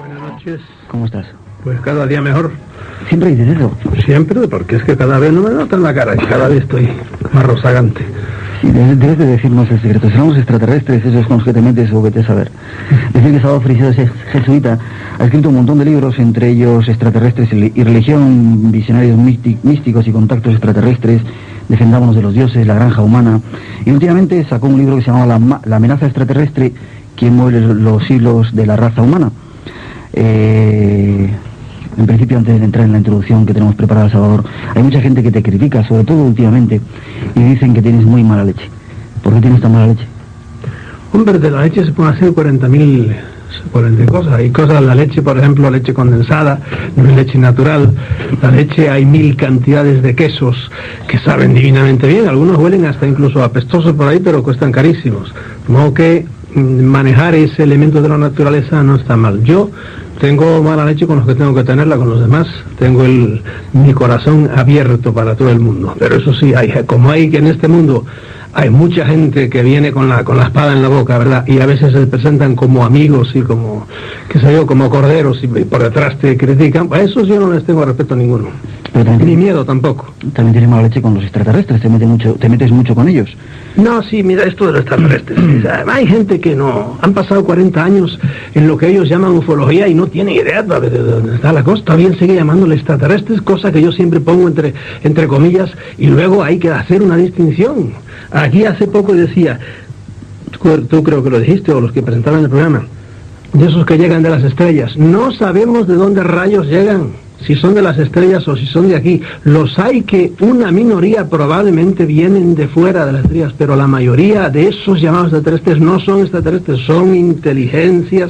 Buenas noches. ¿Cómo estás? Pues cada día mejor. ¿Siempre dices eso? Siempre, porque es que cada vez no me notan la cara y cada vez estoy más rozagante. Sí, debes de decirnos el secreto. Serán los extraterrestres esos con los que te metes o que te saber. Decir que Salvador Freixedo es jesuita, ha escrito un montón de libros, entre ellos Extraterrestres y Religión, Visionarios Místicos y Contactos Extraterrestres, Defendámonos de los Dioses, La Granja Humana. Y últimamente sacó un libro que se llamaba La Amenaza Extraterrestre, quien mueve los hilos de la raza humana. En principio, antes de entrar en la introducción que tenemos preparada, Salvador, hay mucha gente que te critica, sobre todo últimamente, y dicen que tienes muy mala leche. ¿Por qué tienes tan mala leche? Hombre, de la leche se pueden hacer 40.000 cosas. Hay cosas, la leche, por ejemplo, leche condensada, no es leche natural. La leche, hay 1000 cantidades de quesos que saben divinamente bien. Algunos huelen hasta incluso apestosos por ahí, pero cuestan carísimos. De modo que manejar ese elemento de la naturaleza no está mal. Yo tengo mala leche con los que tengo que tenerla, con los demás tengo mi corazón abierto para todo el mundo. Pero eso sí, como hay que en este mundo hay mucha gente que viene con la espada en la boca, ¿verdad? Y a veces se presentan como amigos y como, qué sé yo, como corderos y por detrás te critican. A esos yo no les tengo respeto ninguno. Ni miedo tampoco. También tienes mala leche con los extraterrestres, te metes mucho con ellos. No, sí, mira, esto de los extraterrestres. Hay gente que no, han pasado 40 años en lo que ellos llaman ufología y no tiene idea de dónde está la cosa. Todavía sigue llamándole extraterrestres, cosa que yo siempre pongo entre comillas, y luego hay que hacer una distinción. Aquí hace poco decía, tú creo que lo dijiste, o los que presentaron el programa, de esos que llegan de las estrellas. No sabemos de dónde rayos llegan, si son de las estrellas o si son de aquí. Los hay que una minoría probablemente vienen de fuera de las estrellas, pero la mayoría de esos llamados extraterrestres no son extraterrestres, son inteligencias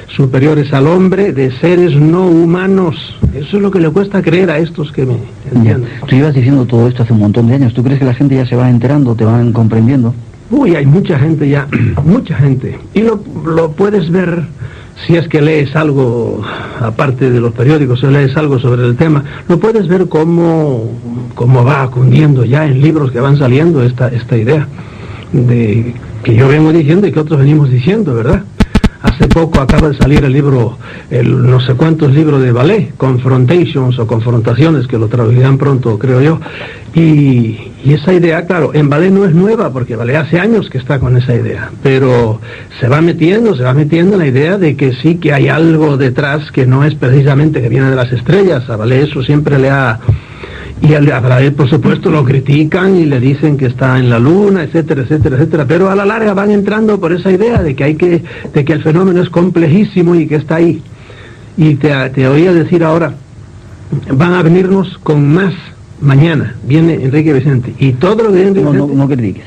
superiores al hombre, de seres no humanos. Eso es lo que le cuesta creer a estos que me entienden. Tú ibas diciendo todo esto hace un montón de años. ¿Tú crees que la gente ya se va enterando, te van comprendiendo? Uy, hay mucha gente ya, mucha gente. Y lo puedes ver si es que lees algo, aparte de los periódicos, si lees algo sobre el tema, lo puedes ver cómo va cundiendo ya en libros que van saliendo esta idea de que yo vengo diciendo y que otros venimos diciendo, ¿verdad? Hace poco acaba de salir el libro, no sé cuántos libros de Vallée, Confrontations o Confrontaciones, que lo traducirán pronto, creo yo. Y esa idea, claro, en Vallée no es nueva, porque Vallée hace años que está con esa idea, pero se va metiendo en la idea de que sí que hay algo detrás que no es precisamente que viene de las estrellas. A Vallée eso siempre le ha... Y a Vallée, por supuesto, lo critican y le dicen que está en la luna, etcétera, etcétera, etcétera. Pero a la larga van entrando por esa idea de que el fenómeno es complejísimo y que está ahí. Y te oía decir ahora, van a venirnos con más. Mañana viene Enrique Vicente y todo lo que viene Enrique Vicente... No critiques.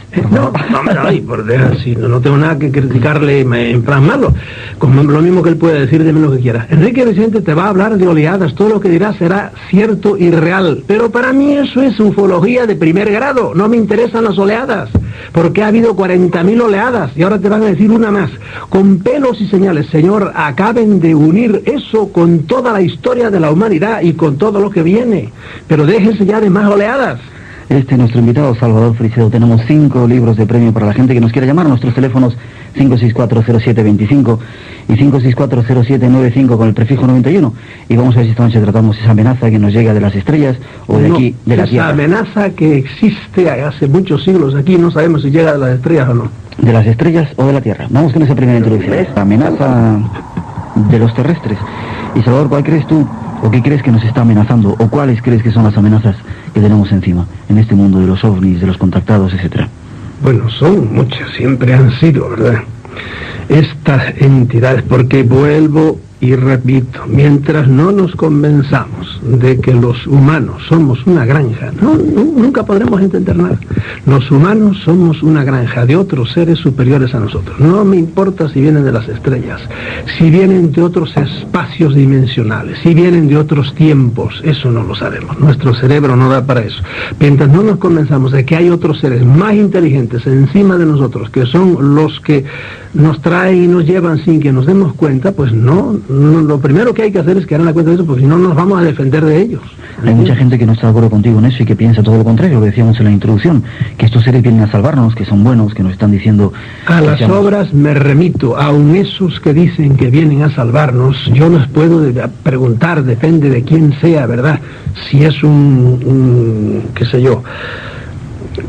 No tengo nada que criticarle en plan malo, como lo mismo que él puede decir, dime lo que quiera. Enrique Vicente te va a hablar de oleadas, todo lo que dirá será cierto y real, pero para mí eso es ufología de primer grado, no me interesan las oleadas, porque ha habido 40.000 oleadas y ahora te van a decir una más, con pelos y señales. Señor, acaben de unir eso con toda la historia de la humanidad y con todo lo que viene, pero déjense ya de más oleadas. Nuestro invitado Salvador Freixedo. Tenemos 5 libros de premio para la gente que nos quiera llamar. Nuestros teléfonos 5640725 y 5640795 con el prefijo 91. Y vamos a ver si esta noche tratamos esa amenaza que nos llega de las estrellas o de aquí, de la Tierra. Esa amenaza que existe hace muchos siglos aquí, no sabemos si llega de las estrellas o no. De las estrellas o de la Tierra. Vamos con esa primera introducción. La amenaza de los terrestres. Y Salvador, ¿cuál crees tú o qué crees que nos está amenazando? ¿O cuáles crees que son las amenazas que tenemos encima en este mundo de los ovnis, de los contactados, etcétera? Bueno, son muchas, siempre han sido, ¿verdad? Estas entidades, porque vuelvo y repito, mientras no nos convenzamos de que los humanos somos una granja, nunca podremos entender nada. Los humanos somos una granja de otros seres superiores a nosotros. No me importa si vienen de las estrellas, si vienen de otros espacios dimensionales, si vienen de otros tiempos, eso no lo sabemos. Nuestro cerebro no da para eso. Mientras no nos convenzamos de que hay otros seres más inteligentes encima de nosotros, que son los que nos traen y nos llevan sin que nos demos cuenta, pues no lo primero que hay que hacer es que hagan la cuenta de eso, porque si no nos vamos a defender de ellos. Hay mucha gente que no está de acuerdo contigo en eso y que piensa todo lo contrario, lo que decíamos en la introducción, que estos seres vienen a salvarnos, que son buenos, que nos están diciendo... A las obras me remito, aun esos que dicen que vienen a salvarnos, yo les puedo preguntar, depende de quién sea, ¿verdad? Si es qué sé yo,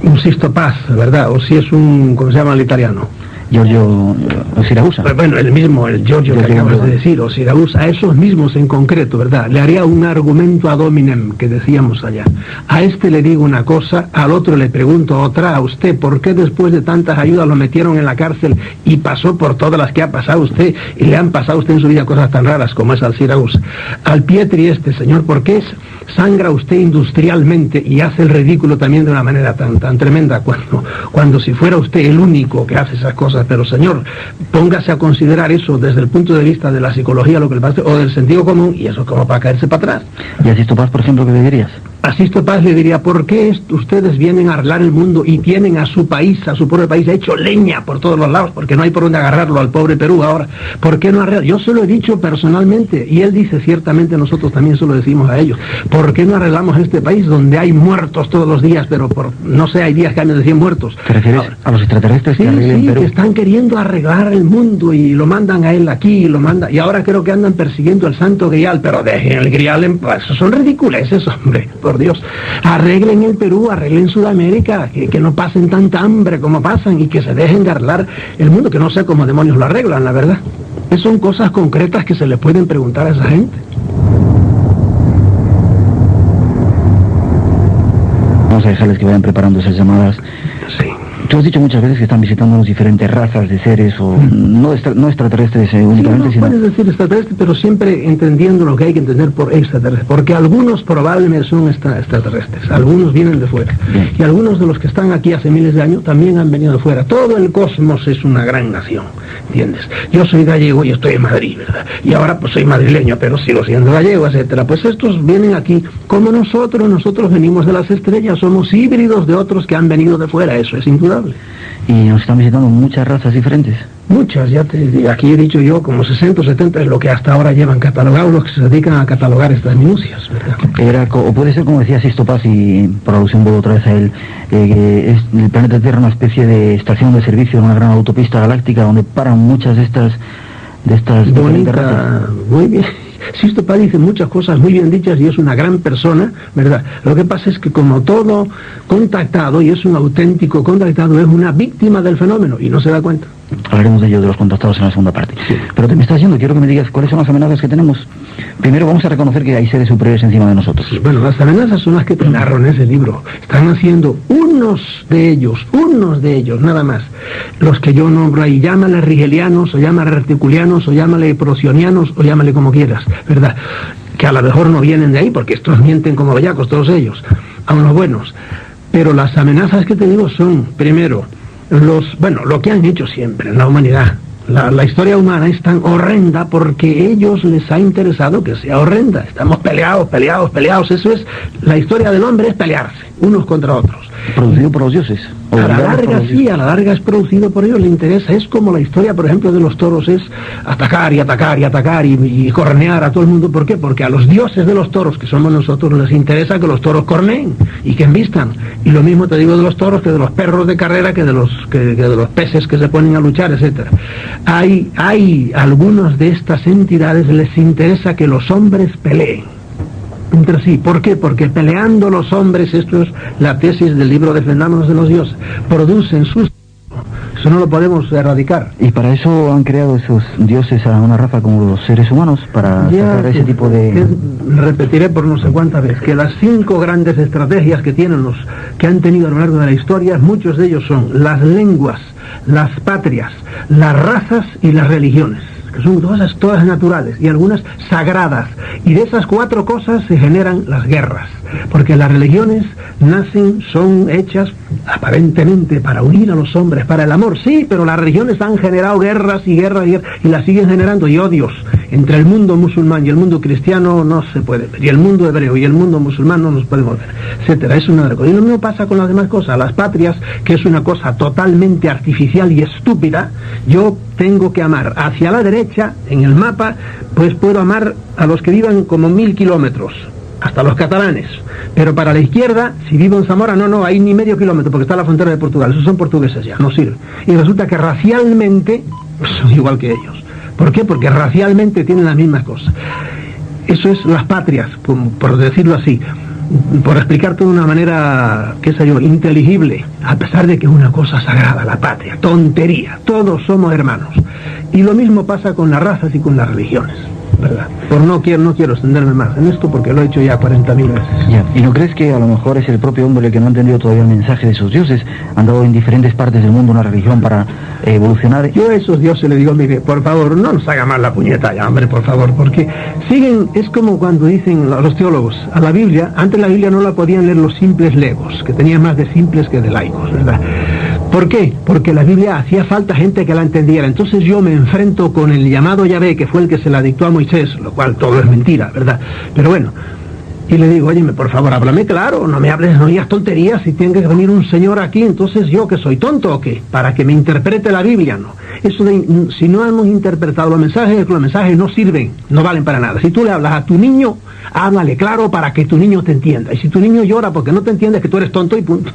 un Sisto Paz, ¿verdad? O si es ¿cómo se llama el italiano? Giorgio Siracusa. Bueno, el Giorgio que acabas de decir, o Siracusa, a esos mismos en concreto, ¿verdad? Le haría un argumento ad hominem, que decíamos allá. A este le digo una cosa, al otro le pregunto otra, a usted, ¿por qué después de tantas ayudas lo metieron en la cárcel y pasó por todas las que ha pasado usted, y le han pasado a usted en su vida cosas tan raras como es al Siracusa? Al Pietri señor, ¿por qué sangra usted industrialmente y hace el ridículo también de una manera tan tremenda cuando si fuera usted el único que hace esas cosas? Pero señor, póngase a considerar eso desde el punto de vista de la psicología, lo que le pasa, o del sentido común, y eso es como para caerse para atrás. ¿Y a Sisto Paz, por ejemplo, qué le dirías? A Sisto Paz le diría, ¿por qué ustedes vienen a arreglar el mundo y tienen a su país, a su pobre país, hecho leña por todos los lados, porque no hay por dónde agarrarlo al pobre Perú ahora? ¿Por qué no arreglar? Yo se lo he dicho personalmente, y él dice, ciertamente nosotros también se lo decimos a ellos, ¿por qué no arreglamos este país donde hay muertos todos los días, pero no sé, hay días que hay de 100 muertos? ¿Te refieres a los extraterrestres que arreglen Perú? Que están queriendo arreglar el mundo y lo mandan a él aquí, y ahora creo que andan persiguiendo al Santo Grial, pero dejen el Grial en paz, son ridiculeces, hombre, por Dios. Arreglen el Perú, arreglen Sudamérica, que no pasen tanta hambre como pasan y que se dejen de arreglar el mundo, que no sé cómo demonios lo arreglan, la verdad. Esas son cosas concretas que se le pueden preguntar a esa gente. Vamos a dejarles que vayan preparando esas llamadas. Sí. Tú has dicho muchas veces que están visitando las diferentes razas de seres, o no extraterrestres únicamente, sí, no, puedes decir extraterrestres, pero siempre entendiendo lo que hay que entender por extraterrestres, porque algunos probablemente son extraterrestres, algunos vienen de fuera, bien, y algunos de los que están aquí hace miles de años también han venido de fuera. Todo el cosmos es una gran nación, ¿entiendes? Yo soy gallego y estoy en Madrid, ¿verdad? Y ahora pues soy madrileño, pero sigo siendo gallego, etcétera. Pues estos vienen aquí como nosotros venimos de las estrellas, somos híbridos de otros que han venido de fuera, eso es indudable. Y nos están visitando muchas razas diferentes. Muchas, aquí he dicho yo, como 60 o 70 es lo que hasta ahora llevan catalogado, los que se dedican a catalogar estas minucias, ¿verdad? O puede ser, como decía Sisto Paz, y por alusión vuelvo otra vez a él, que es el planeta Tierra una especie de estación de servicio en una gran autopista galáctica donde paran muchas de estas diferentes razas. Muy bien. Sisto Paz dice muchas cosas muy bien dichas y es una gran persona, ¿verdad? Lo que pasa es que como todo contactado, y es un auténtico contactado, es una víctima del fenómeno y no se da cuenta. Hablaremos de ello, de los contactados, en la segunda parte. Sí. Pero te me estás diciendo, quiero que me digas cuáles son las amenazas que tenemos. Primero vamos a reconocer que hay seres superiores encima de nosotros. Bueno, las amenazas son las que te narro en ese libro. Están haciendo unos de ellos, nada más. Los que yo nombro ahí, llámale rigelianos, o llámale reticulianos, o llámale procionianos, o llámale como quieras, ¿verdad? Que a lo mejor no vienen de ahí, porque estos mienten como bellacos, todos ellos, aun los buenos. Pero las amenazas que te digo son, primero, lo que han hecho siempre en la humanidad. La historia humana es tan horrenda porque ellos les ha interesado que sea horrenda. Estamos peleados. Eso es, la historia del hombre es pelearse, unos contra otros. Producido por los dioses. A la larga es producido por ellos, le interesa. Es como la historia, por ejemplo, de los toros, es atacar y cornear a todo el mundo. ¿Por qué? Porque a los dioses de los toros, que somos nosotros, les interesa que los toros corneen y que embistan. Y lo mismo te digo de los toros que de los perros de carrera, que de los peces que se ponen a luchar, etcétera. Hay algunas de estas entidades les interesa que los hombres peleen entre sí. ¿Por qué? Porque peleando los hombres, esto es la tesis del libro Defendámonos de los dioses, producen sus... Eso no lo podemos erradicar. Y para eso han creado esos dioses a una raza como los seres humanos, para sacar ese tipo de... Repetiré por no sé cuántas veces que las 5 grandes estrategias que tienen los que han tenido a lo largo de la historia, muchos de ellos son las lenguas, las patrias, las razas y las religiones, que son todas naturales y algunas sagradas, y de esas 4 cosas se generan las guerras, porque las religiones son hechas aparentemente para unir a los hombres, para el amor, sí, pero las religiones han generado guerras y las siguen generando, y odios entre el mundo musulmán y el mundo cristiano no se puede ver, y el mundo hebreo y el mundo musulmán no nos podemos ver, etcétera. Es una cosa. Y lo mismo pasa con las demás cosas. Las patrias, que es una cosa totalmente artificial y estúpida. Yo tengo que amar hacia la derecha, en el mapa, pues puedo amar a los que vivan como 1000 kilómetros, hasta los catalanes. Pero para la izquierda, si vivo en Zamora, no, hay ni medio kilómetro, porque está la frontera de Portugal. Esos son portugueses ya, no sirve. Y resulta que racialmente son igual que ellos. ¿Por qué? Porque racialmente tienen las mismas cosas. Eso es las patrias, por decirlo así, por explicarte de una manera, qué sé yo, inteligible, a pesar de que es una cosa sagrada, la patria, tontería, todos somos hermanos. Y lo mismo pasa con las razas y con las religiones, ¿verdad? No quiero extenderme más en esto porque lo he hecho ya 40.000 veces. Ya. ¿Y no crees que a lo mejor es el propio hombre el que no ha entendido todavía el mensaje de sus dioses? Han dado en diferentes partes del mundo una religión para evolucionar. Yo a esos dioses les digo, mire, por favor, no nos haga más la puñeta ya, hombre, por favor, porque siguen, es como cuando dicen los teólogos, a la Biblia, antes la Biblia no la podían leer los simples legos, que tenían más de simples que de laicos, ¿verdad? ¿Por qué? Porque la Biblia hacía falta gente que la entendiera. Entonces yo me enfrento con el llamado Yahvé, que fue el que se la dictó a Moisés, lo cual todo es mentira, ¿verdad? Pero bueno, y le digo, óyeme, por favor, háblame claro, no me hables, no digas tonterías, si tiene que venir un señor aquí, entonces yo que soy tonto o qué, para que me interprete la Biblia, no. Eso de, si no hemos interpretado los mensajes no sirven, no valen para nada. Si tú le hablas a tu niño, háblale claro para que tu niño te entienda. Y si tu niño llora porque no te entiende, es que tú eres tonto y punto.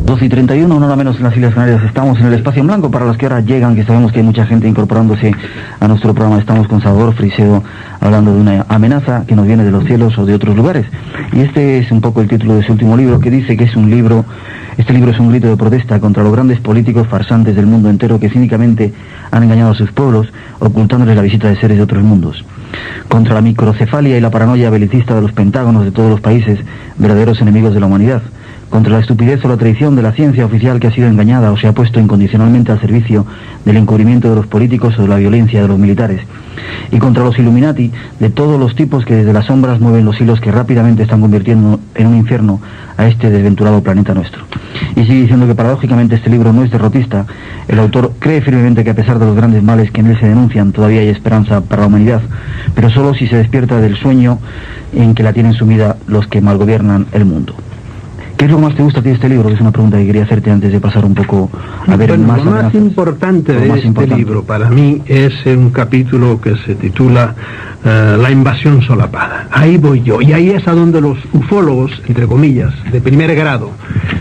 12:31, una hora menos en las Islas Canarias. Estamos en el espacio en blanco para los que ahora llegan, que sabemos que hay mucha gente incorporándose a nuestro programa. Estamos con Salvador Freixedo hablando de una amenaza que nos viene de los cielos o de otros lugares. Y este es un poco el título de su último libro, que dice que es un libro, este libro es un grito de protesta contra los grandes políticos farsantes del mundo entero que cínicamente han engañado a sus pueblos, ocultándoles la visita de seres de otros mundos. Contra la microcefalia y la paranoia belicista de los pentágonos de todos los países, verdaderos enemigos de la humanidad. Contra la estupidez o la traición de la ciencia oficial que ha sido engañada o se ha puesto incondicionalmente al servicio del encubrimiento de los políticos o de la violencia de los militares. Y contra los Illuminati de todos los tipos que desde las sombras mueven los hilos que rápidamente están convirtiendo en un infierno a este desventurado planeta nuestro. Y sigue diciendo que paradójicamente este libro no es derrotista. El autor cree firmemente que a pesar de los grandes males que en él se denuncian, todavía hay esperanza para la humanidad, pero solo si se despierta del sueño en que la tienen sumida los que malgobiernan el mundo. ¿Qué es lo que más te gusta a ti de este libro? Que es una pregunta que quería hacerte antes de pasar un poco a ver más. Lo más importante de este libro para mí es un capítulo que se titula La invasión solapada. Ahí voy yo, y ahí es a donde los ufólogos, entre comillas, de primer grado,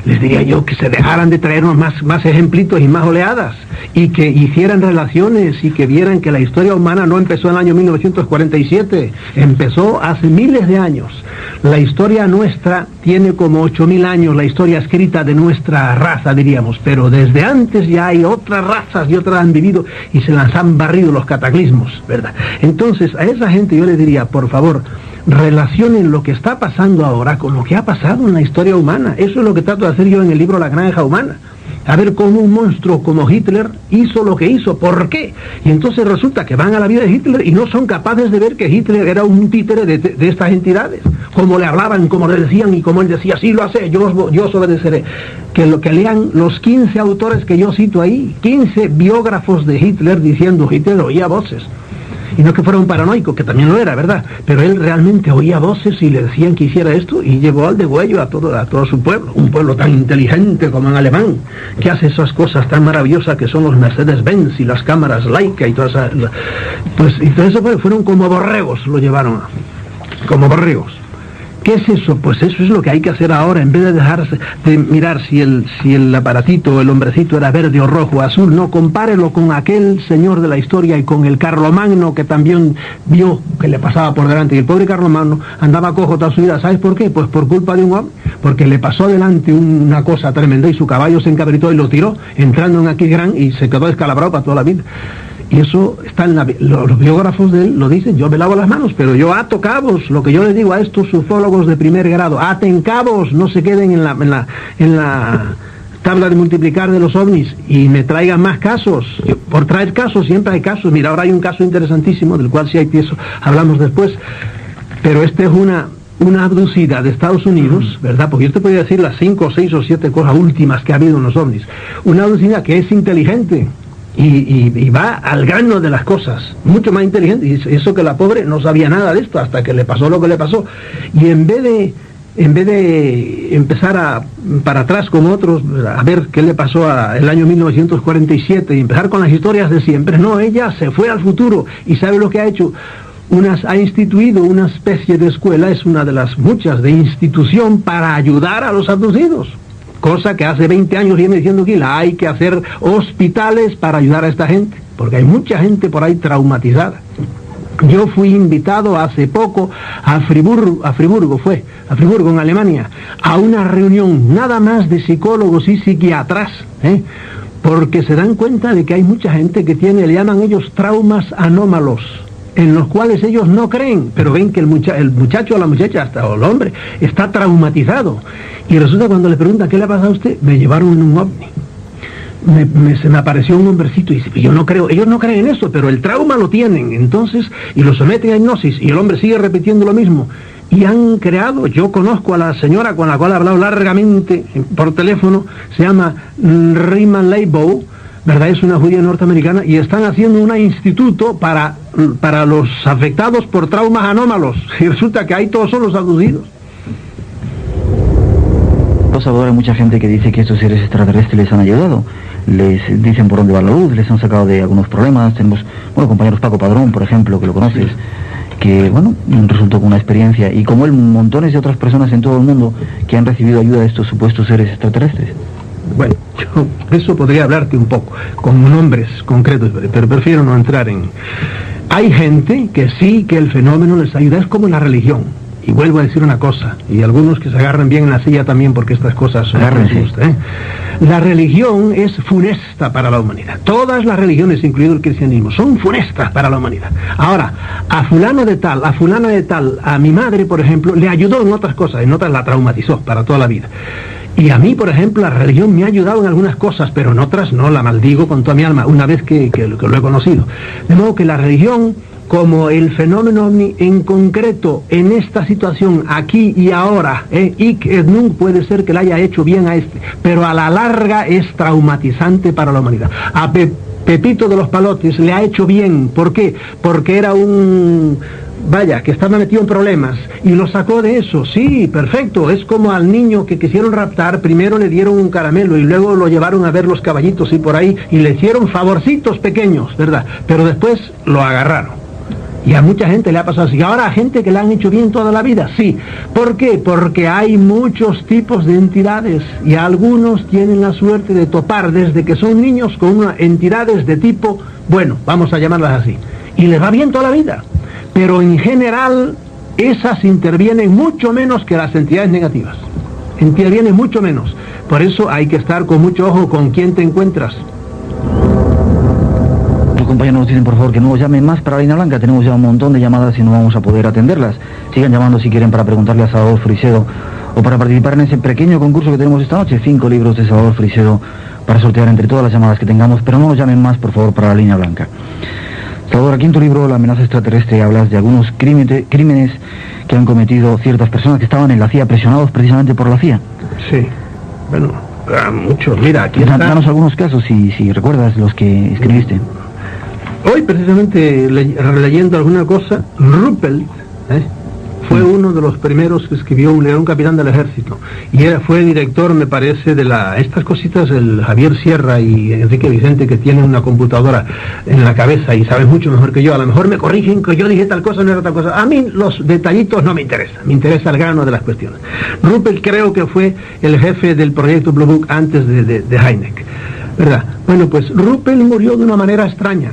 les diría yo que se dejaran de traernos más ejemplitos y más oleadas, y que hicieran relaciones y que vieran que la historia humana no empezó en el año 1947, empezó hace miles de años. La historia nuestra tiene como 8.000 años, la historia escrita de nuestra raza, diríamos, pero desde antes ya hay otras razas y otras han vivido y se las han barrido los cataclismos, ¿verdad? Entonces, a esa gente yo le diría, por favor, relacionen lo que está pasando ahora con lo que ha pasado en la historia humana. Eso es lo que trato de hacer yo en el libro La Granja Humana. A ver cómo un monstruo como Hitler hizo lo que hizo, ¿por qué? Y entonces resulta que van a la vida de Hitler y no son capaces de ver que Hitler era un títere de estas entidades, como le hablaban, como le decían y como él decía, sí lo hace, yo os obedeceré. Que lean los 15 autores que yo cito ahí, 15 biógrafos de Hitler diciendo Hitler oía voces. Y no que fuera un paranoico, que también lo era, ¿verdad? Pero él realmente oía voces y le decían que hiciera esto y llevó al degüello a todo su pueblo. Un pueblo tan inteligente como en alemán, que hace esas cosas tan maravillosas que son los Mercedes-Benz y las cámaras Leica y todas esas... Pues, y todo eso fueron como borregos, lo llevaron como borregos. ¿Qué es eso? Pues eso es lo que hay que hacer ahora, en vez de dejarse de mirar si el aparatito, el hombrecito era verde o rojo o azul, no, compárelo con aquel señor de la historia y con el Carlomagno que también vio que le pasaba por delante, y el pobre Carlomagno andaba cojo toda su vida. ¿Sabes por qué? Pues por culpa de un hombre, porque le pasó delante una cosa tremenda y su caballo se encabritó y lo tiró, entrando en Aquisgrán y se quedó descalabrado para toda la vida. Y eso está los biógrafos de él lo dicen. Yo me lavo las manos, pero yo ato cabos. Lo que yo les digo a estos ufólogos de primer grado, aten cabos, no se queden en la tabla de multiplicar de los ovnis y me traigan más casos. Por traer casos siempre hay casos. Mira, ahora hay un caso interesantísimo del cual si hay tiempo hablamos después, pero este es una abducida de Estados Unidos, ¿verdad? Porque yo te podría decir las 5, 6 o 7 cosas últimas que ha habido en los ovnis. Una abducida que es inteligente y va al grano de las cosas, mucho más inteligente, y eso que la pobre no sabía nada de esto hasta que le pasó lo que le pasó, y en vez de en vez de empezar para atrás con otros, a ver qué le pasó el año 1947 y empezar con las historias de siempre, no, ella se fue al futuro y ¿sabe lo que ha hecho? Ha instituido una especie de escuela, es una de las muchas de institución para ayudar a los abducidos. Cosa que hace 20 años viene diciendo que hay que hacer hospitales para ayudar a esta gente, porque hay mucha gente por ahí traumatizada. Yo fui invitado hace poco a Friburgo en Alemania, a una reunión nada más de psicólogos y psiquiatras, porque se dan cuenta de que hay mucha gente que le llaman ellos traumas anómalos, en los cuales ellos no creen, pero ven que el muchacho o la muchacha, o el hombre, está traumatizado. Y resulta cuando le preguntan, ¿qué le ha pasado a usted? Me llevaron en un ovni. Se me apareció un hombrecito y dice, yo no creo, ellos no creen en eso, pero el trauma lo tienen, entonces, y lo someten a hipnosis, y el hombre sigue repitiendo lo mismo. Y han creado, yo conozco a la señora con la cual he hablado largamente por teléfono, se llama Rima Leibow, ¿verdad? Es una judía norteamericana, y están haciendo un instituto para los afectados por traumas anómalos, y resulta que ahí todos son los abducidos. Salvador, hay mucha gente que dice que estos seres extraterrestres les han ayudado, les dicen por dónde va la luz, les han sacado de algunos problemas. Tenemos, compañeros Paco Padrón, por ejemplo, que lo conoces, que, resultó con una experiencia, y como él, montones de otras personas en todo el mundo que han recibido ayuda de estos supuestos seres extraterrestres. Bueno, yo eso podría hablarte un poco, con nombres concretos, pero prefiero no entrar en... Hay gente que sí, que el fenómeno les ayuda, es como la religión. Y vuelvo a decir una cosa, y algunos que se agarran bien en la silla también, porque estas cosas son justas, La religión es funesta para la humanidad. Todas las religiones, incluido el cristianismo, son funestas para la humanidad. Ahora, a fulana de tal, a mi madre, por ejemplo, le ayudó en otras cosas, en otras la traumatizó para toda la vida. Y a mí, por ejemplo, la religión me ha ayudado en algunas cosas, pero en otras no, la maldigo con toda mi alma, una vez que lo he conocido. De modo que la religión, como el fenómeno ovni en concreto, en esta situación, aquí y ahora, hic et nunc, puede ser que le haya hecho bien a este, pero a la larga es traumatizante para la humanidad. A Pepito de los Palotes le ha hecho bien. ¿Por qué? Porque era que estaba metido en problemas y lo sacó de eso. Sí, perfecto, es como al niño que quisieron raptar, primero le dieron un caramelo y luego lo llevaron a ver los caballitos y por ahí, y le hicieron favorcitos pequeños, ¿verdad? Pero después lo agarraron. Y a mucha gente le ha pasado así. Ahora a gente que le han hecho bien toda la vida, sí. ¿Por qué? Porque hay muchos tipos de entidades y algunos tienen la suerte de topar desde que son niños con entidades de tipo, vamos a llamarlas así, y les va bien toda la vida. Pero en general esas intervienen mucho menos que las entidades negativas. Intervienen mucho menos. Por eso hay que estar con mucho ojo con quién te encuentras. Compañeros, nos dicen por favor que no llamen más para la línea blanca. Tenemos ya un montón de llamadas y no vamos a poder atenderlas. Sigan llamando si quieren para preguntarle a Salvador Freixedo o para participar en ese pequeño concurso que tenemos esta noche. 5 libros de Salvador Freixedo para sortear entre todas las llamadas que tengamos, pero no nos llamen más por favor para la línea blanca. Salvador, aquí en tu libro La amenaza extraterrestre hablas de algunos crímenes que han cometido ciertas personas que estaban en la CIA, presionados precisamente por la CIA. Sí, muchos. Mira, aquí está. Danos algunos casos si recuerdas los que escribiste. Hoy precisamente leyendo alguna cosa, Ruppelt fue uno de los primeros que escribió, era un capitán del ejército, y fue director, me parece, de estas cositas, el Javier Sierra y Enrique Vicente, que tienen una computadora en la cabeza y saben mucho mejor que yo. A lo mejor me corrigen que yo dije tal cosa, no era tal cosa. A mí los detallitos no me interesan, me interesa el grano de las cuestiones. Ruppelt creo que fue el jefe del proyecto Blue Book antes de Hynek, ¿verdad? Bueno, pues Ruppelt murió de una manera extraña.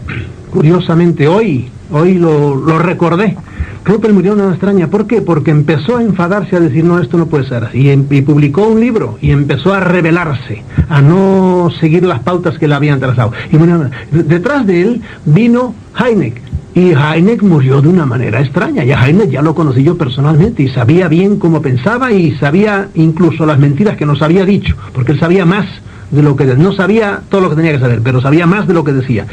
Curiosamente, hoy lo recordé. Ruppelt murió de una manera extraña. ¿Por qué? Porque empezó a enfadarse, a decir, no, esto no puede ser así. Y publicó un libro y empezó a rebelarse, a no seguir las pautas que le habían trazado. Y bueno, detrás de él vino Hynek. Y Hynek murió de una manera extraña. Y a Hynek ya lo conocí yo personalmente y sabía bien cómo pensaba y sabía incluso las mentiras que nos había dicho, porque él sabía más de lo que no sabía todo lo que tenía que saber, pero sabía más de lo que decía.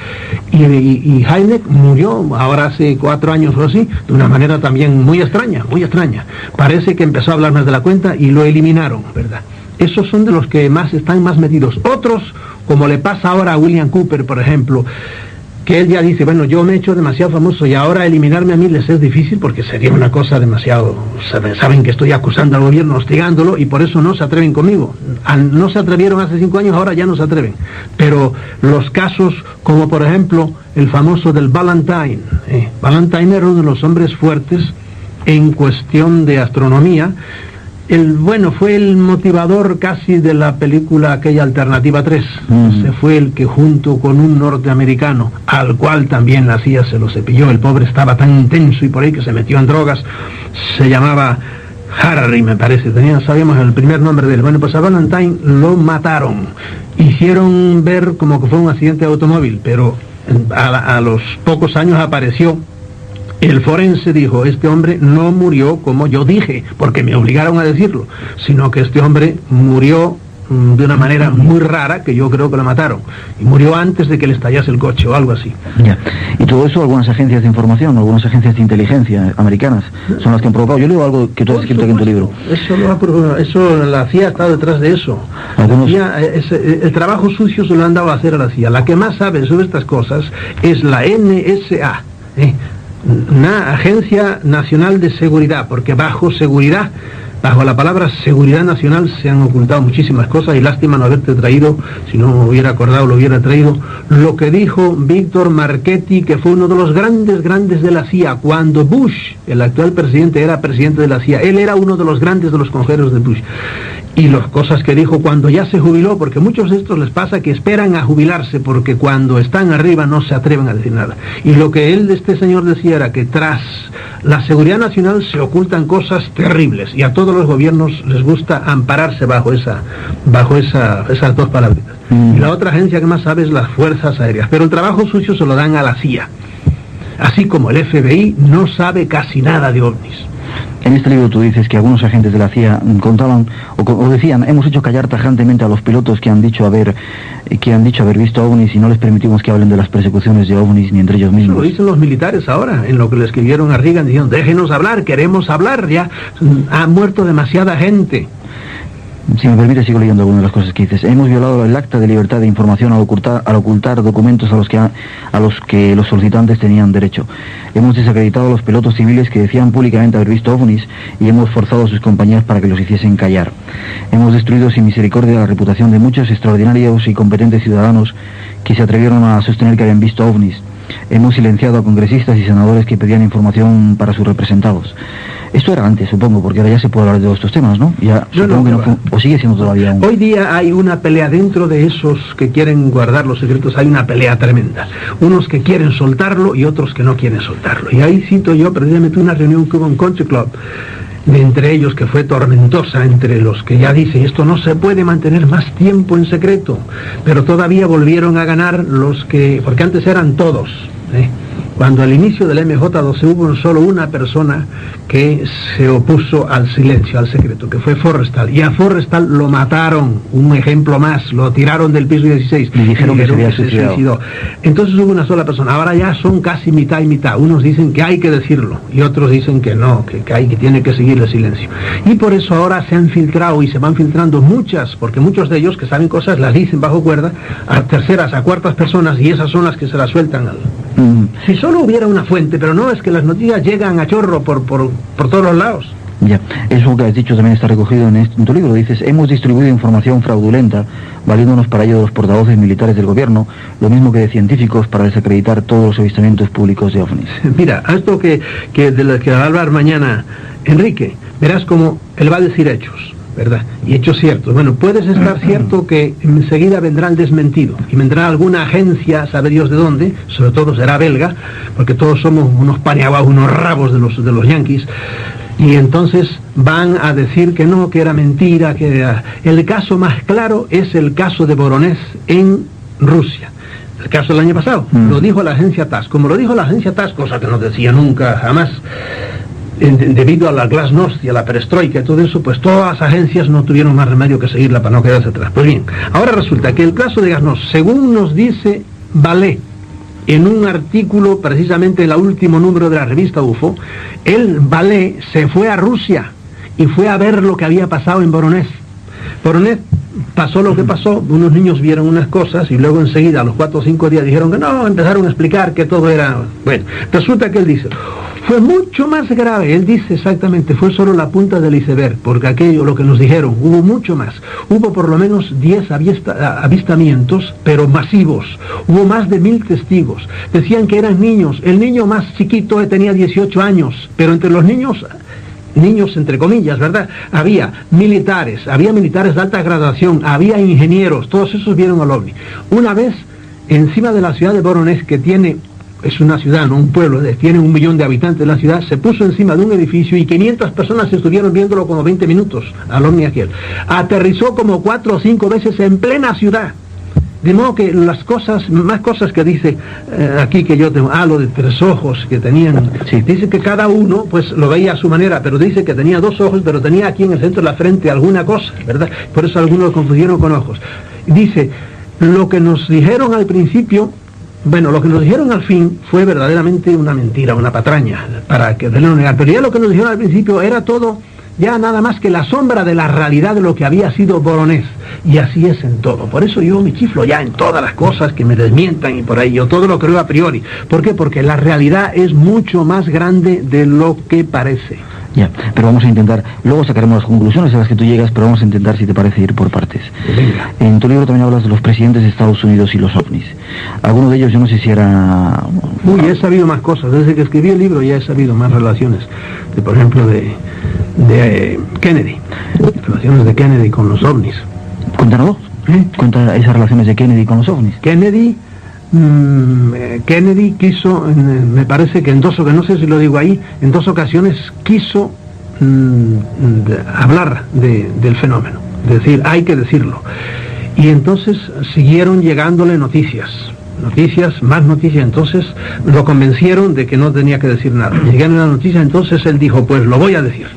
Y Hynek murió ahora hace 4 años o así, de una manera también muy extraña, muy extraña. Parece que empezó a hablar más de la cuenta y lo eliminaron, ¿verdad? Esos son de los que están más metidos. Otros, como le pasa ahora a William Cooper, por ejemplo, que él ya dice, bueno, yo me he hecho demasiado famoso y ahora eliminarme a mí les es difícil porque sería una cosa demasiado... Saben que estoy acusando al gobierno, hostigándolo, y por eso no se atreven conmigo. No se atrevieron hace 5 años, ahora ya no se atreven. Pero los casos, como por ejemplo el famoso del Ballantyne. Ballantyne era uno de los hombres fuertes en cuestión de astronomía. Fue el motivador casi de la película aquella Alternativa 3. Se fue el que junto con un norteamericano, al cual también la CIA se lo cepilló, el pobre estaba tan intenso y por ahí que se metió en drogas, se llamaba Harry, me parece, sabíamos el primer nombre de él. Bueno, pues a Ballantyne lo mataron. Hicieron ver como que fue un accidente de automóvil, pero a los pocos años apareció. El forense dijo, este hombre no murió como yo dije, porque me obligaron a decirlo, sino que este hombre murió de una manera muy rara, que yo creo que lo mataron, y murió antes de que le estallase el coche o algo así. Ya. Y todo eso algunas agencias de información, algunas agencias de inteligencia americanas son las que han provocado. Yo leo algo que tú has escrito aquí en tu libro. Eso la CIA ha estado detrás de eso. La CIA, el trabajo sucio se lo han dado a hacer a la CIA. La que más sabe sobre estas cosas es la NSA, una Agencia Nacional de Seguridad, porque bajo seguridad, bajo la palabra seguridad nacional se han ocultado muchísimas cosas, y lástima no haberte traído, si no me hubiera acordado lo hubiera traído, lo que dijo Víctor Marchetti, que fue uno de los grandes de la CIA, cuando Bush, el actual presidente, era presidente de la CIA. Él era uno de los grandes de los consejeros de Bush. Y las cosas que dijo cuando ya se jubiló, porque a muchos de estos les pasa que esperan a jubilarse, porque cuando están arriba no se atreven a decir nada. Y lo que este señor decía era que tras la seguridad nacional se ocultan cosas terribles, y a todos los gobiernos les gusta ampararse bajo esas dos palabras. Y la otra agencia que más sabe es las Fuerzas Aéreas, pero el trabajo sucio se lo dan a la CIA. Así como el FBI no sabe casi nada de ovnis. En este libro tú dices que algunos agentes de la CIA contaban o decían, hemos hecho callar tajantemente a los pilotos que han dicho haber visto ovnis, y no les permitimos que hablen de las persecuciones de ovnis ni entre ellos mismos. Lo dicen los militares ahora, en lo que le escribieron a Reagan, diciendo, déjenos hablar, queremos hablar, ya ha muerto demasiada gente. Si me permite, sigo leyendo algunas de las cosas que dices. Hemos violado el acta de libertad de información al ocultar documentos a los que los solicitantes tenían derecho. Hemos desacreditado a los pilotos civiles que decían públicamente haber visto ovnis, y hemos forzado a sus compañías para que los hiciesen callar. Hemos destruido sin misericordia la reputación de muchos extraordinarios y competentes ciudadanos que se atrevieron a sostener que habían visto ovnis. Hemos silenciado a congresistas y senadores que pedían información para sus representados. Esto era antes, supongo, porque ahora ya se puede hablar de todos estos temas, ¿no? Ya supongo que no, o sigue siendo todavía un... Hoy día hay una pelea dentro de esos que quieren guardar los secretos, hay una pelea tremenda. Unos que quieren soltarlo y otros que no quieren soltarlo. Y ahí cito yo precisamente una reunión que hubo en Country Club, de entre ellos, que fue tormentosa, entre los que ya dicen esto no se puede mantener más tiempo en secreto, pero todavía volvieron a ganar los que, porque antes eran todos, Cuando al inicio del MJ12 hubo solo una persona que se opuso al silencio, al secreto, que fue Forrestal, y a Forrestal lo mataron, un ejemplo más, lo tiraron del piso 16 y dijeron que se suicidó. Entonces hubo una sola persona. Ahora ya son casi mitad y mitad. Unos dicen que hay que decirlo y otros dicen que no, que tiene que seguir el silencio. Y por eso ahora se han filtrado y se van filtrando muchas, porque muchos de ellos que saben cosas las dicen bajo cuerda a terceras, a cuartas personas, y esas son las que se las sueltan al... Si solo hubiera una fuente, pero no, es que las noticias llegan a chorro por todos los lados. Ya, eso que has dicho también está recogido en tu libro. Dices, hemos distribuido información fraudulenta, valiéndonos para ello de los portavoces militares del gobierno, lo mismo que de científicos, para desacreditar todos los avistamientos públicos de ovnis. Mira, a esto que de lo que va a hablar mañana Enrique, verás cómo él va a decir hechos, ¿verdad? Y hechos ciertos. Bueno, puedes estar cierto que enseguida vendrá el desmentido, y vendrá alguna agencia, sabe Dios de dónde, sobre todo será belga, porque todos somos unos paneaguados, unos rabos de los yanquis, y entonces van a decir que no, que era mentira, que era... El caso más claro es el caso de Voronezh en Rusia. El caso del año pasado, lo dijo la agencia TASS. Como lo dijo la agencia TASS, cosa que no decía nunca, jamás, debido a la glasnost y a la perestroika y todo eso, pues todas las agencias no tuvieron más remedio que seguirla para no quedarse atrás. Pues bien, ahora resulta que el caso de Glasnost, según nos dice Vallée, en un artículo precisamente en el último número de la revista UFO, el Vallée se fue a Rusia y fue a ver lo que había pasado en Voronezh. Voronezh pasó lo que pasó, unos niños vieron unas cosas y luego enseguida, a los 4 o 5 días, dijeron que no, empezaron a explicar que todo era... Bueno, resulta que él dice, fue mucho más grave, él dice exactamente, fue solo la punta del iceberg, porque aquello, lo que nos dijeron, hubo mucho más, hubo por lo menos 10 avistamientos, pero masivos, hubo más de 1000 testigos, decían que eran niños, el niño más chiquito tenía 18 años, pero entre los niños entre comillas, ¿verdad? Había militares de alta graduación, había ingenieros, todos esos vieron al ovni. Una vez, encima de la ciudad de Voronezh, que es una ciudad, no un pueblo, tiene 1 millón de habitantes la ciudad, se puso encima de un edificio y 500 personas estuvieron viéndolo como 20 minutos, al ovni aquel. Aterrizó como 4 o 5 veces en plena ciudad. De modo que las cosas, más cosas que dice aquí que yo tengo, lo de 3 ojos que tenían, sí, dice que cada uno pues lo veía a su manera, pero dice que tenía 2 ojos, pero tenía aquí en el centro de la frente alguna cosa, ¿verdad? Por eso algunos lo confundieron con ojos. Dice, lo que nos dijeron al principio, bueno, lo que nos dijeron al fin fue verdaderamente una mentira, una patraña, para que no negar, pero ya lo que nos dijeron al principio era todo ya nada más que la sombra de la realidad de lo que había sido Voronezh, y así es en todo. Por eso yo me chiflo ya en todas las cosas que me desmientan y por ahí, yo todo lo creo a priori. ¿Por qué? Porque la realidad es mucho más grande de lo que parece. Ya, pero vamos a intentar, luego sacaremos las conclusiones a las que tú llegas, pero vamos a intentar, si te parece, ir por partes. Venga. En tu libro también hablas de los presidentes de Estados Unidos y los ovnis. Alguno de ellos, yo no sé si era... He sabido más cosas, desde que escribí el libro ya he sabido más relaciones, por ejemplo, de Kennedy, relaciones de Kennedy con los ovnis. Cuéntanos, cuenta esas relaciones de Kennedy con los ovnis. Kennedy quiso, me parece que no sé si lo digo ahí, en 2 ocasiones quiso hablar del fenómeno, decir, hay que decirlo. Y entonces siguieron llegándole noticias, más noticias, entonces lo convencieron de que no tenía que decir nada. Llegaron las noticias, entonces él dijo, pues lo voy a decir.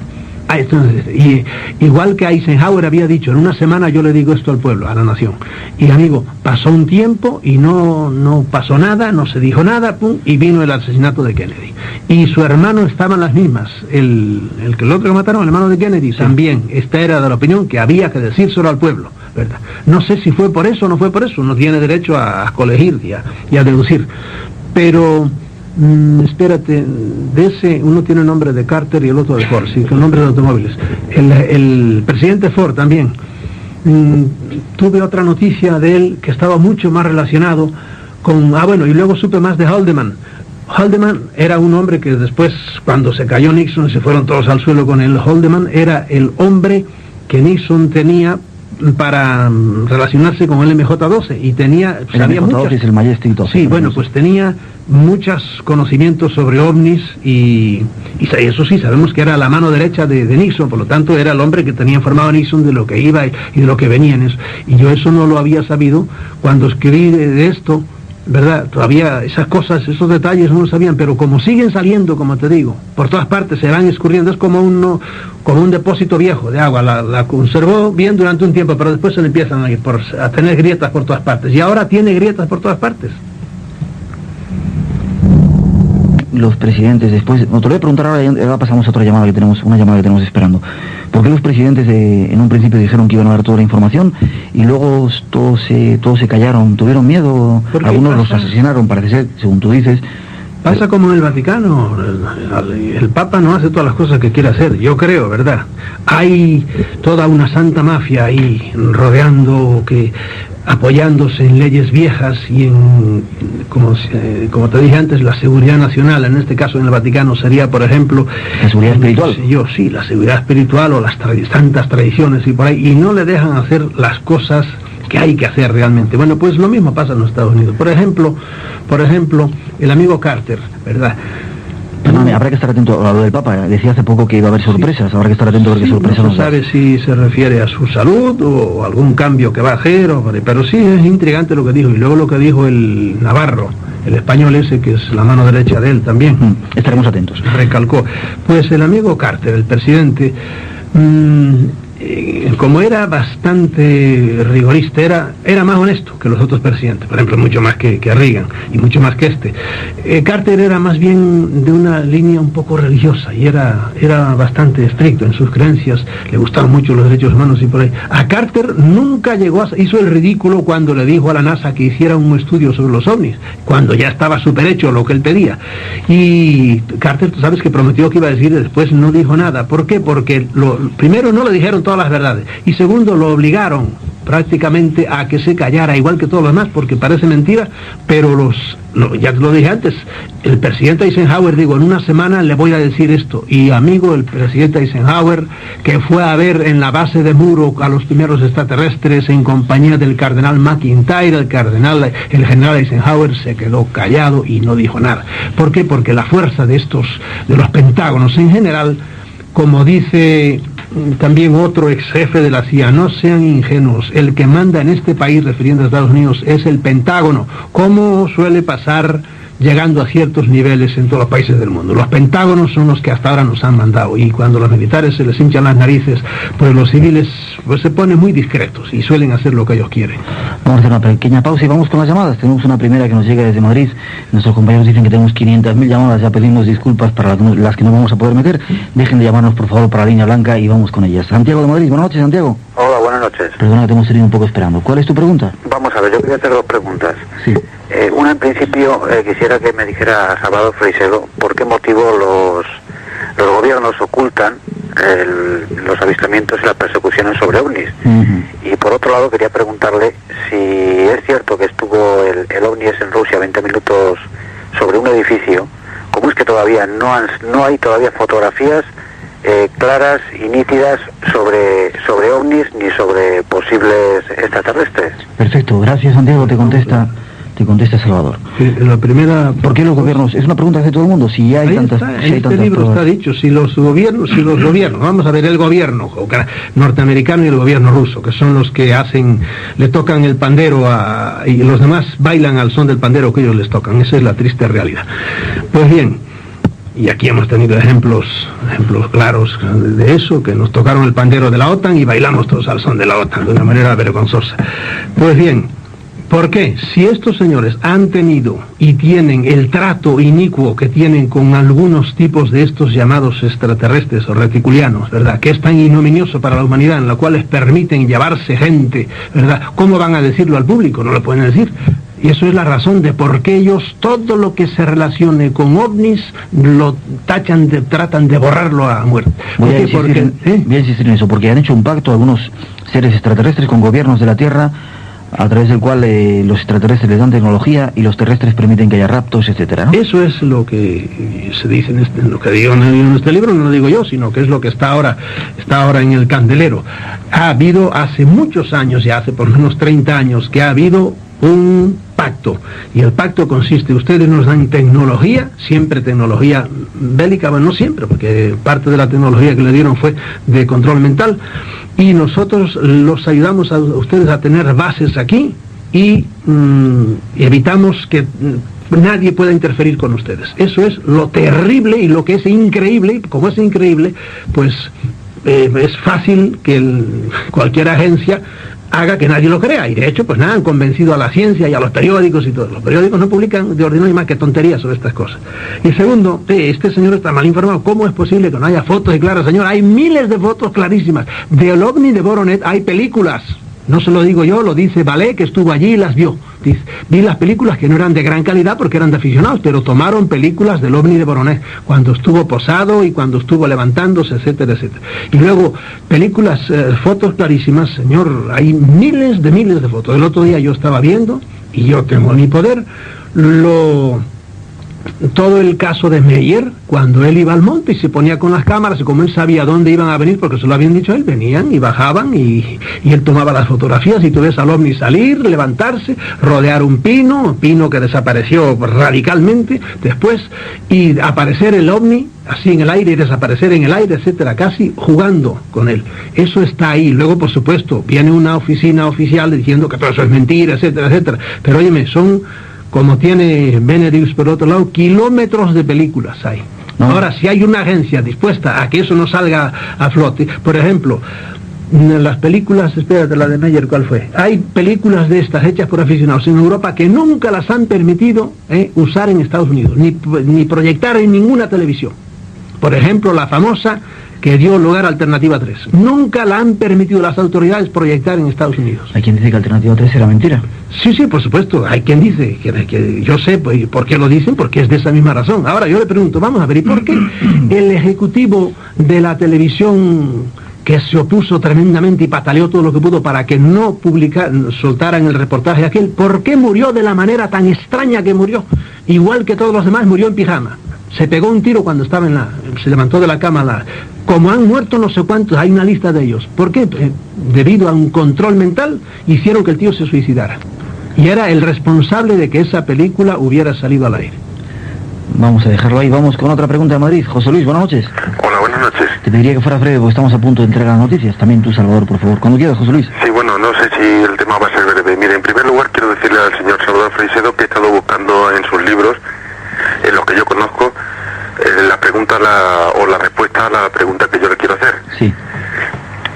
Y igual que Eisenhower había dicho, en 1 semana yo le digo esto al pueblo, a la nación. Y amigo, pasó un tiempo y no pasó nada, no se dijo nada, pum, y vino el asesinato de Kennedy. Y su hermano estaba en las mismas, el otro que mataron, el hermano de Kennedy, sí, también. Esta era de la opinión que había que decírselo al pueblo, ¿verdad? No sé si fue por eso o no fue por eso, uno tiene derecho a colegir y a deducir. Pero... espérate, de ese uno tiene el nombre de Carter y el otro de Ford, sí, con nombre de automóviles. El presidente Ford también. Tuve otra noticia de él que estaba mucho más relacionado con... y luego supe más de Haldeman. Haldeman era un hombre que después, cuando se cayó Nixon, se fueron todos al suelo con él. Haldeman era el hombre que Nixon tenía para relacionarse con el MJ-12 y tenía... El MJ-12 es el Majestic 12. Sí, bueno, pues tenía muchos conocimientos sobre ovnis y eso sí, sabemos que era la mano derecha de Nixon, por lo tanto era el hombre que tenía informado a Nixon de lo que iba y de lo que venía en eso. Y yo eso no lo había sabido cuando escribí de esto, ¿verdad? Todavía esas cosas, esos detalles no lo sabían, pero como siguen saliendo, como te digo, por todas partes se van escurriendo, es como un depósito viejo de agua, la conservó bien durante un tiempo, pero después se le empiezan a tener grietas por todas partes, y ahora tiene grietas por todas partes. Los presidentes después, te lo voy a preguntar ahora pasamos a otra llamada que tenemos, una llamada que tenemos esperando. ¿Por qué los presidentes en un principio dijeron que iban a dar toda la información y luego todos se callaron, tuvieron miedo? Algunos los asesinaron, parece ser, según tú dices. Pasa como en el Vaticano, el Papa no hace todas las cosas que quiere hacer, yo creo, ¿verdad? Hay toda una santa mafia ahí rodeando, apoyándose en leyes viejas y en, como te dije antes, la seguridad nacional. En este caso en el Vaticano sería, por ejemplo, la seguridad espiritual. Sí, la seguridad espiritual o las santas tradiciones y por ahí, y no le dejan hacer las cosas que hay que hacer realmente. Bueno, pues lo mismo pasa en los Estados Unidos. Por ejemplo, el amigo Carter, ¿verdad? Perdóname, habrá que estar atento a lo del Papa. Decía hace poco que iba a haber sorpresas, habrá que estar atento a ver qué sorpresas no se sabe si se refiere a su salud o algún cambio que va a hacer, pero sí es intrigante lo que dijo. Y luego lo que dijo el Navarro, el español ese, que es la mano derecha de él también. Estaremos atentos. Recalcó. Pues el amigo Carter, el presidente, como era bastante rigorista, era más honesto que los otros presidentes, por ejemplo, mucho más que Reagan y mucho más que este. Carter era más bien de una línea un poco religiosa y era bastante estricto en sus creencias, le gustaban mucho los derechos humanos y por ahí. A Carter nunca hizo el ridículo cuando le dijo a la NASA que hiciera un estudio sobre los ovnis, cuando ya estaba superhecho lo que él pedía. Y Carter, tú sabes que prometió que iba a decir, después no dijo nada. ¿Por qué? Porque primero no le dijeron todas las verdades y segundo lo obligaron prácticamente a que se callara, igual que todos los demás, porque parece mentira, pero ya te lo dije antes, el presidente Eisenhower dijo, en una semana le voy a decir esto, y amigo, el presidente Eisenhower, que fue a ver en la base de Muro a los primeros extraterrestres en compañía del cardenal McIntyre, el general Eisenhower se quedó callado y no dijo nada. ¿Por qué? Porque la fuerza de los pentágonos en general, como dice también otro ex jefe de la CIA, no sean ingenuos, el que manda en este país, refiriendo a Estados Unidos, es el Pentágono, como suele pasar llegando a ciertos niveles en todos los países del mundo. Los pentágonos son los que hasta ahora nos han mandado, y cuando los militares se les hinchan las narices, pues los civiles pues se ponen muy discretos y suelen hacer lo que ellos quieren. Vamos a hacer una pequeña pausa y vamos con las llamadas. Tenemos una primera que nos llega desde Madrid. Nuestros compañeros dicen que tenemos 500.000 llamadas, ya pedimos disculpas para las que no vamos a poder meter. Dejen de llamarnos por favor para la línea blanca y vamos con ellas. Santiago de Madrid, buenas noches, Santiago. Hola, buenas noches. Perdona que te hemos tenido un poco esperando. ¿Cuál es tu pregunta? Vamos a ver, yo quería hacer dos preguntas. Sí. Una, en principio, quisiera que me dijera Salvador Freixedo por qué motivo los gobiernos ocultan los avistamientos y las persecuciones sobre ovnis. Y por otro lado, quería preguntarle si es cierto que estuvo el ovni en Rusia 20 minutos sobre un edificio. ¿Cómo es que todavía no hay todavía fotografías claras y nítidas sobre ovnis ni sobre posibles extraterrestres? Perfecto, gracias, Santiago. Te contesta Salvador. La primera... ¿Por qué los gobiernos? Es una pregunta que hace todo el mundo. Si hay tantas... En este libro está dicho, si los gobiernos, vamos a ver, el gobierno norteamericano y el gobierno ruso, que son los que le tocan el pandero y los demás bailan al son del pandero que ellos les tocan. Esa es la triste realidad. Pues bien, y aquí hemos tenido ejemplos claros de eso, que nos tocaron el pandero de la OTAN y bailamos todos al son de la OTAN de una manera vergonzosa. Pues bien, ¿por qué? Si estos señores han tenido y tienen el trato inicuo que tienen con algunos tipos de estos llamados extraterrestres o reticulianos, ¿verdad?, que es tan ignominioso para la humanidad, en la cual les permiten llevarse gente, ¿verdad?, ¿cómo van a decirlo al público? No lo pueden decir. Y eso es la razón de por qué ellos todo lo que se relacione con ovnis lo tratan de borrarlo a muerte. Voy a insistir en eso, porque han hecho un pacto algunos seres extraterrestres con gobiernos de la Tierra, a través del cual los extraterrestres les dan tecnología y los terrestres permiten que haya raptos, etcétera, ¿no? Eso es lo que se dice en lo que digo en este libro, no lo digo yo, sino que es lo que está ahora en el candelero. Ha habido hace muchos años, ya hace por lo menos 30 años, que ha habido un pacto, y el pacto consiste, ustedes nos dan tecnología, siempre tecnología bélica, bueno, no siempre, porque parte de la tecnología que le dieron fue de control mental, y nosotros los ayudamos a ustedes a tener bases aquí y evitamos que nadie pueda interferir con ustedes. Eso es lo terrible y lo que es increíble. Como es increíble, pues es fácil que cualquier agencia haga que nadie lo crea, y de hecho pues nada, han convencido a la ciencia y a los periódicos y todo. Los periódicos no publican de ordinario más que tonterías sobre estas cosas. Y segundo, este señor está mal informado. ¿Cómo es posible que no haya fotos y claras? Señor, hay miles de fotos clarísimas del ovni de Voronet, hay películas. No se lo digo yo, lo dice Balé, que estuvo allí y las vio. Dice, vi las películas que no eran de gran calidad porque eran de aficionados, pero tomaron películas del ovni de Voronet, cuando estuvo posado y cuando estuvo levantándose, etcétera, etcétera. Y luego, películas, fotos clarísimas, señor, hay miles de fotos. El otro día yo estaba viendo, y yo tengo en mi poder, todo el caso de Meyer, cuando él iba al monte y se ponía con las cámaras, y como él sabía dónde iban a venir, porque se lo habían dicho a él, venían y bajaban, y él tomaba las fotografías, y tú ves al ovni salir, levantarse, rodear un pino que desapareció radicalmente después, y aparecer el ovni así en el aire y desaparecer en el aire, etcétera, casi jugando con él. Eso está ahí. Luego, por supuesto, viene una oficina oficial diciendo que todo eso es mentira, etcétera, etcétera. Pero óyeme, son, como tiene Benedict por otro lado, kilómetros de películas hay. No. Ahora, si hay una agencia dispuesta a que eso no salga a flote, por ejemplo, Las películas, espérate, la de Meyer, ¿cuál fue? Hay películas de estas hechas por aficionados en Europa que nunca las han permitido usar en Estados Unidos, ni proyectar en ninguna televisión. Por ejemplo, la famosa que dio lugar a Alternativa 3. Nunca la han permitido las autoridades proyectar en Estados Unidos. ¿Hay quien dice que Alternativa 3 era mentira? Sí, por supuesto. Hay quien dice, que yo sé por qué lo dicen, porque es de esa misma razón. Ahora yo le pregunto, vamos a ver, ¿y por qué el ejecutivo de la televisión, que se opuso tremendamente y pataleó todo lo que pudo para que no soltaran el reportaje aquel, por qué murió de la manera tan extraña que murió? Igual que todos los demás, murió en pijama. Se pegó un tiro cuando estaba se levantó de la cama. Como han muerto no sé cuántos, hay una lista de ellos. ¿Por qué? Debido a un control mental, hicieron que el tío se suicidara. Y era el responsable de que esa película hubiera salido al aire. Vamos a dejarlo ahí. Vamos con otra pregunta de Madrid. José Luis, buenas noches. Hola, buenas noches. Te pediría que fuera breve, porque estamos a punto de entregar las noticias. También tú, Salvador, por favor. Cuando quieras, José Luis. Sí, bueno, no sé si el tema va a ser breve. Mire, en primer lugar quiero decirle al señor Salvador Freixedo que he estado buscando en sus libros, en los que yo conozco, la respuesta a la pregunta que yo le quiero hacer. Sí.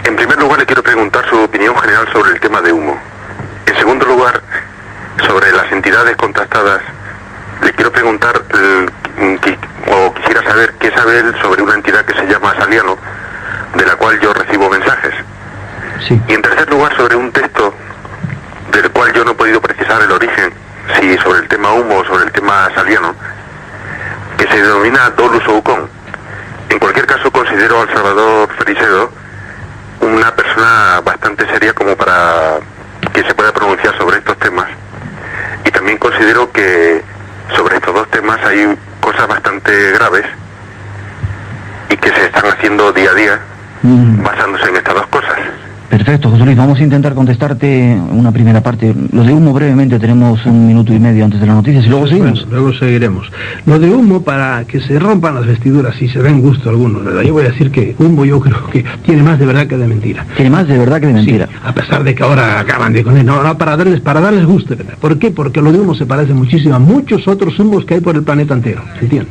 En primer lugar le quiero preguntar su opinión general sobre el tema de humo. En segundo lugar, sobre las entidades contactadas, le quiero preguntar, quisiera saber qué sabe él sobre una entidad que se llama Saliano, de la cual yo recibo mensajes. Sí. Y en tercer lugar, sobre un texto del cual yo no he podido precisar el origen, si sobre el tema humo o sobre el tema Saliano, que se denomina Dolus Oucon. En cualquier caso, considero al Salvador Freixedo una persona bastante seria como para que se pueda pronunciar sobre estos temas. Y también considero que sobre estos dos temas hay cosas bastante graves y que se están haciendo día a día basándose en estas dos cosas. Perfecto, José Luis, vamos a intentar contestarte una primera parte. Lo de humo brevemente, tenemos 1 minuto y medio antes de las noticias y luego seguimos. Bueno, luego seguiremos. Lo de humo, para que se rompan las vestiduras y se den gusto a algunos, ¿verdad? Yo voy a decir que humo yo creo que tiene más de verdad que de mentira. Tiene más de verdad que de mentira. Sí, a pesar de que ahora acaban de con él. No, para darles gusto, ¿verdad? ¿Por qué? Porque lo de humo se parece muchísimo a muchos otros humos que hay por el planeta entero, ¿entiendes?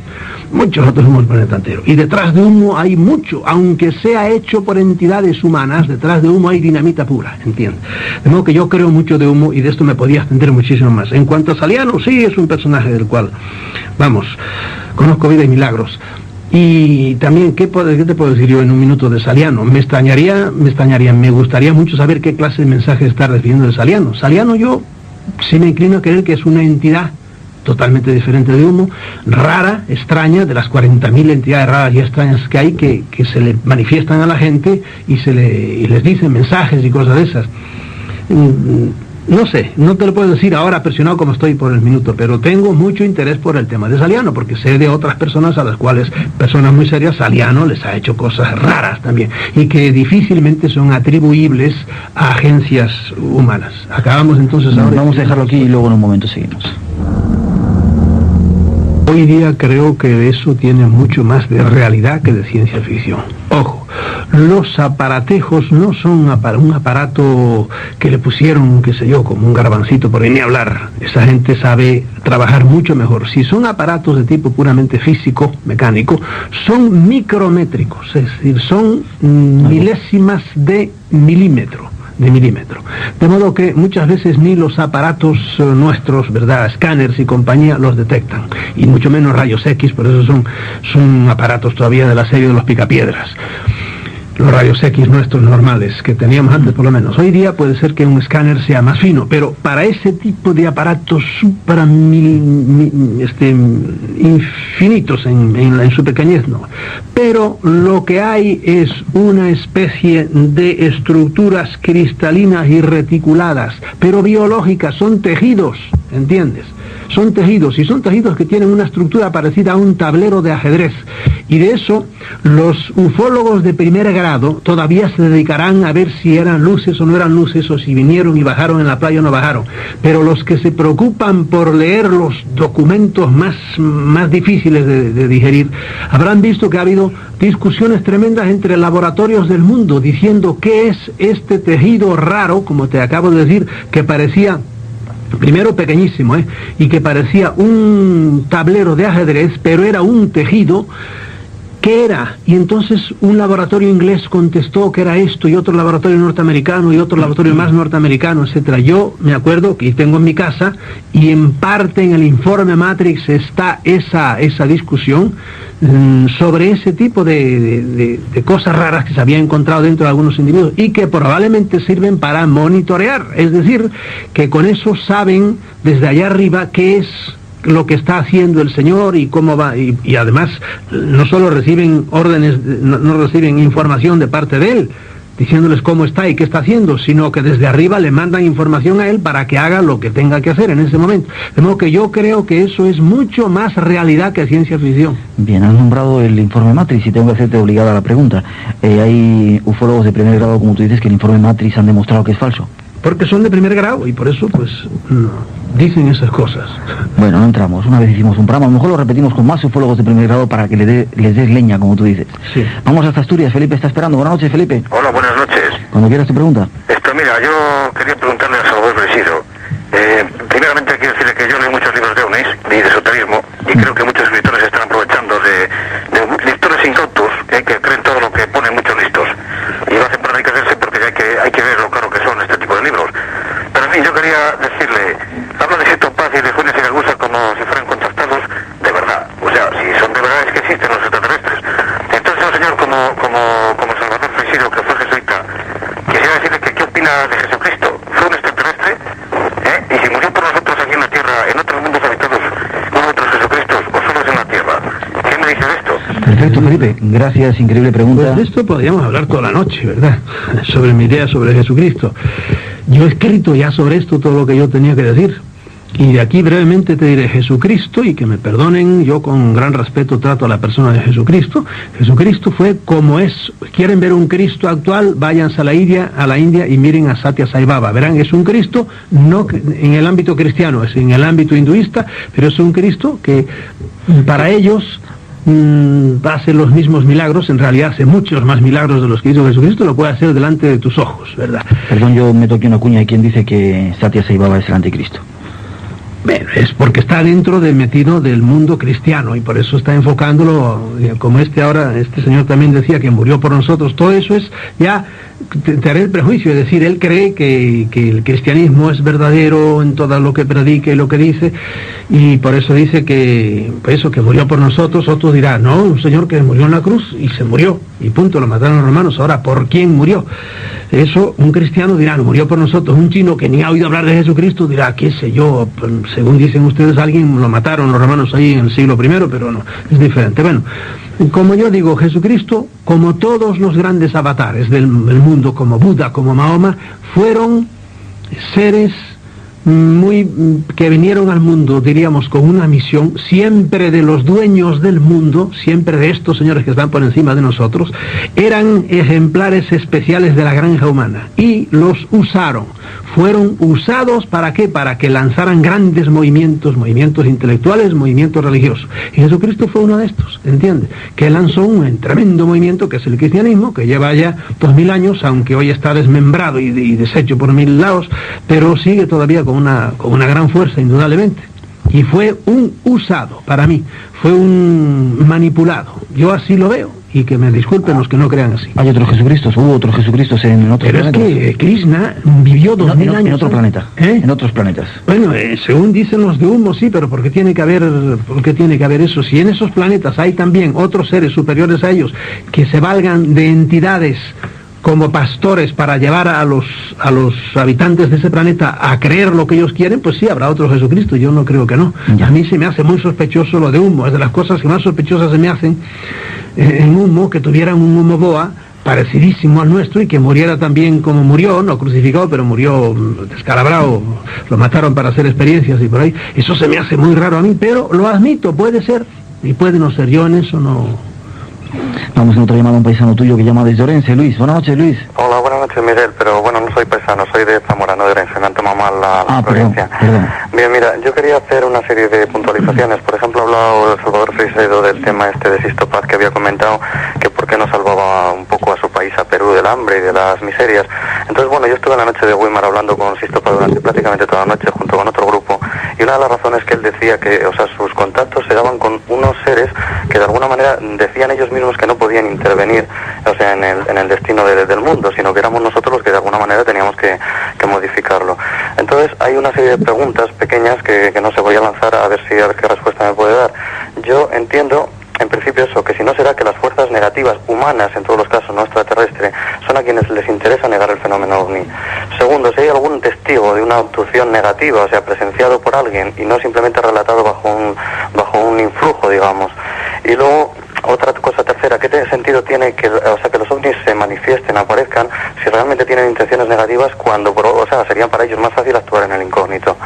Muchos otros humos por el planeta entero. Y detrás de humo hay mucho, aunque sea hecho por entidades humanas, detrás de humo hay dinamita pura, ¿entiendes? De modo que yo creo mucho de humo y de esto me podía extender muchísimo más. En cuanto a Saliano, sí, es un personaje del cual, vamos, conozco vida y milagros. Y también, ¿qué te puedo decir yo en 1 minuto de Saliano? Me gustaría mucho saber qué clase de mensaje está recibiendo de Saliano. Saliano, yo sí me inclino a creer que es una entidad totalmente diferente de humo, rara, extraña, de las 40.000 entidades raras y extrañas que hay, que se le manifiestan a la gente y les dicen mensajes y cosas de esas. No sé, no te lo puedo decir ahora presionado como estoy por el minuto, pero tengo mucho interés por el tema de Saliano, porque sé de otras personas a las cuales, personas muy serias, Saliano les ha hecho cosas raras también, y que difícilmente son atribuibles a agencias humanas. Acabamos entonces ahora. Vamos a dejarlo aquí y luego en un momento seguimos. Hoy día creo que eso tiene mucho más de realidad que de ciencia ficción. Ojo, los aparatejos no son un aparato que le pusieron, qué sé yo, como un garbancito por ahí, ni hablar. Esa gente sabe trabajar mucho mejor. Si son aparatos de tipo puramente físico, mecánico, son micrométricos, es decir, son milésimas de milímetro. De modo que muchas veces ni los aparatos nuestros, ¿verdad?, escáneres y compañía, los detectan, y mucho menos rayos X, por eso son aparatos todavía de la serie de los picapiedras. Los rayos X nuestros normales, que teníamos antes por lo menos. Hoy día puede ser que un escáner sea más fino, pero para ese tipo de aparatos infinitos en su pequeñez, no. Pero lo que hay es una especie de estructuras cristalinas y reticuladas, pero biológicas, son tejidos, ¿entiendes? Son tejidos, y son tejidos que tienen una estructura parecida a un tablero de ajedrez. Y de eso, los ufólogos de primer grado todavía se dedicarán a ver si eran luces o no eran luces, o si vinieron y bajaron en la playa o no bajaron. Pero los que se preocupan por leer los documentos más difíciles de digerir, habrán visto que ha habido discusiones tremendas entre laboratorios del mundo, diciendo qué es este tejido raro, como te acabo de decir, que parecía... primero pequeñísimo, y que parecía un tablero de ajedrez, pero era un tejido ¿qué era? Y entonces un laboratorio inglés contestó que era esto, y otro laboratorio norteamericano, y otro laboratorio más norteamericano, etcétera. Yo me acuerdo que tengo en mi casa, y en parte en el informe Matrix está esa discusión sobre ese tipo de cosas raras que se había encontrado dentro de algunos individuos, y que probablemente sirven para monitorear, es decir, que con eso saben desde allá arriba qué es lo que está haciendo el Señor y cómo va, y además no solo reciben órdenes, no reciben información de parte de Él, diciéndoles cómo está y qué está haciendo, sino que desde arriba le mandan información a Él para que haga lo que tenga que hacer en ese momento. De modo que yo creo que eso es mucho más realidad que ciencia ficción. Bien, has nombrado el informe Matrix y tengo que hacerte obligada la pregunta. Hay ufólogos de primer grado, como tú dices, que el informe Matrix han demostrado que es falso. Porque son de primer grado y por eso, pues, no, dicen esas cosas. Bueno, no entramos. Una vez hicimos un programa, a lo mejor lo repetimos con más ufólogos de primer grado para que les des leña, como tú dices. Sí. Vamos hasta Asturias. Felipe está esperando. Buenas noches, Felipe. Hola, buenas noches. Cuando quieras tu pregunta. Mira, yo quería preguntarle a Salvador Freixedo. Primeramente quiero decirle que yo leo muchos libros de ovnis y de esoterismo, y creo que muchos escritores están aprovechando de lectores incautos que creen todo lo que ponen muchos listos, y lo hacen para enriquecerse porque hay que ver lo caro que son este tipo de libros. Pero en fin, yo quería decirle, habla de Sito Paz y de Funes y Gagusa como si fueran contrastados de verdad. O sea, si son de verdad es que existen los extraterrestres. Entonces, un señor como Salvador Freixedo, que fue jesuita, quisiera decirle que qué opina de Jesucristo. ¿Fue un extraterrestre? Y si murió por nosotros aquí en la Tierra, en otros mundos habitados con otros Jesucristos, o solo es en la Tierra. ¿Qué me dice de esto? Perfecto, Felipe. Gracias, increíble pregunta. Pues de esto podríamos hablar toda la noche, ¿verdad? Sobre mi idea sobre Jesucristo. Yo he escrito ya sobre esto todo lo que yo tenía que decir. Y de aquí brevemente te diré Jesucristo, y que me perdonen, yo con gran respeto trato a la persona de Jesucristo. Jesucristo fue como es. ¿Quieren ver un Cristo actual? Váyanse a la India y miren a Satya Sai Baba. Verán, es un Cristo no en el ámbito cristiano, es en el ámbito hinduista, pero es un Cristo que para ellos hace los mismos milagros, en realidad hace muchos más milagros de los que hizo Jesucristo, lo puede hacer delante de tus ojos, ¿verdad? Perdón, yo me toqué una cuña. Hay quien dice que Satya Sai Baba es el anticristo. Bueno, es porque está metido del mundo cristiano, y por eso está enfocándolo, como este señor también decía que murió por nosotros. Todo eso es, ya te haré el prejuicio, es decir, él cree que el cristianismo es verdadero en todo lo que predica y lo que dice, y por eso dice que murió por nosotros. Otros dirán, no, un señor que murió en la cruz y se murió, y punto, lo mataron los romanos. Ahora, ¿por quién murió? Eso, un cristiano dirá, no, murió por nosotros. Un chino que ni ha oído hablar de Jesucristo dirá, qué sé yo, según dicen ustedes, alguien lo mataron los romanos ahí en el siglo I, pero no, es diferente. Bueno, como yo digo, Jesucristo, como todos los grandes avatares del mundo, como Buda, como Mahoma, fueron seres que vinieron al mundo, diríamos, con una misión, siempre de los dueños del mundo, siempre de estos señores que están por encima de nosotros. Eran ejemplares especiales de la granja humana y los usaron. Fueron usados ¿para qué? Para que lanzaran grandes movimientos intelectuales, movimientos religiosos. Y Jesucristo fue uno de estos, ¿entiende? Que lanzó un tremendo movimiento que es el cristianismo, que lleva ya 2000 años, aunque hoy está desmembrado y deshecho por 1000 lados, pero sigue todavía con una gran fuerza, indudablemente. Y fue un usado, para mí, fue un manipulado. Yo así lo veo. Y que me disculpen los que no crean así. Hay otros Jesucristos, hubo otros Jesucristos en otros planetas. Pero es que Krishna vivió 2000 años. En otro planeta, en otros planetas. Bueno, según dicen los de humo, sí, pero ¿por qué tiene que haber eso? Si en esos planetas hay también otros seres superiores a ellos que se valgan de entidades como pastores para llevar a los habitantes de ese planeta a creer lo que ellos quieren, pues sí, habrá otro Jesucristo. Yo no creo que no. Ya. A mí se me hace muy sospechoso lo de humo. Es de las cosas que más sospechosas se me hacen en humo, que tuvieran un humo boa parecidísimo al nuestro y que muriera también como murió, no crucificado, pero murió descalabrado, lo mataron para hacer experiencias y por ahí. Eso se me hace muy raro a mí, pero lo admito, puede ser y puede no ser. Yo en eso no. Vamos a otra llamada a un paisano tuyo que llama desde Orense. Luis, buenas noches, Luis. Hola, buenas noches, Miguel, pero bueno, no soy paisano, soy de Zamora, no de Orense, me han tomado mal la provincia. Perdón. Bien, mira, yo quería hacer una serie de puntualizaciones. Por ejemplo, ha hablado Salvador Freixedo del tema de Sisto Paz, que había comentado que por qué no salvaba un poco a su país, a Perú, del hambre y de las miserias. Entonces, bueno, yo estuve en la noche de Weimar hablando con Sisto Paz durante prácticamente toda la noche junto con otro grupo, y una de las razones que él decía que, o sea, sus contactos se daban con unos seres que de alguna manera decían ellos mismos que no podían intervenir, o sea, en el destino del mundo, sino que éramos nosotros los que de alguna manera teníamos que modificarlo. Entonces, hay una serie de preguntas pequeñas que no se voy a lanzar a ver qué respuesta me puede dar. Yo entiendo, en principio, eso, que si no será que las fuerzas negativas humanas, en todos los casos no extraterrestres, son a quienes les interesa negar el fenómeno ovni. Segundo, si hay algún testigo de una abducción negativa, o sea, presenciado por alguien y no simplemente relatado bajo un influjo, digamos. Y luego, otra cosa tercera, ¿qué sentido tiene que los ovnis se manifiesten, aparezcan, si realmente tienen intenciones negativas cuando, sería para ellos más fácil actuar en el incógnito?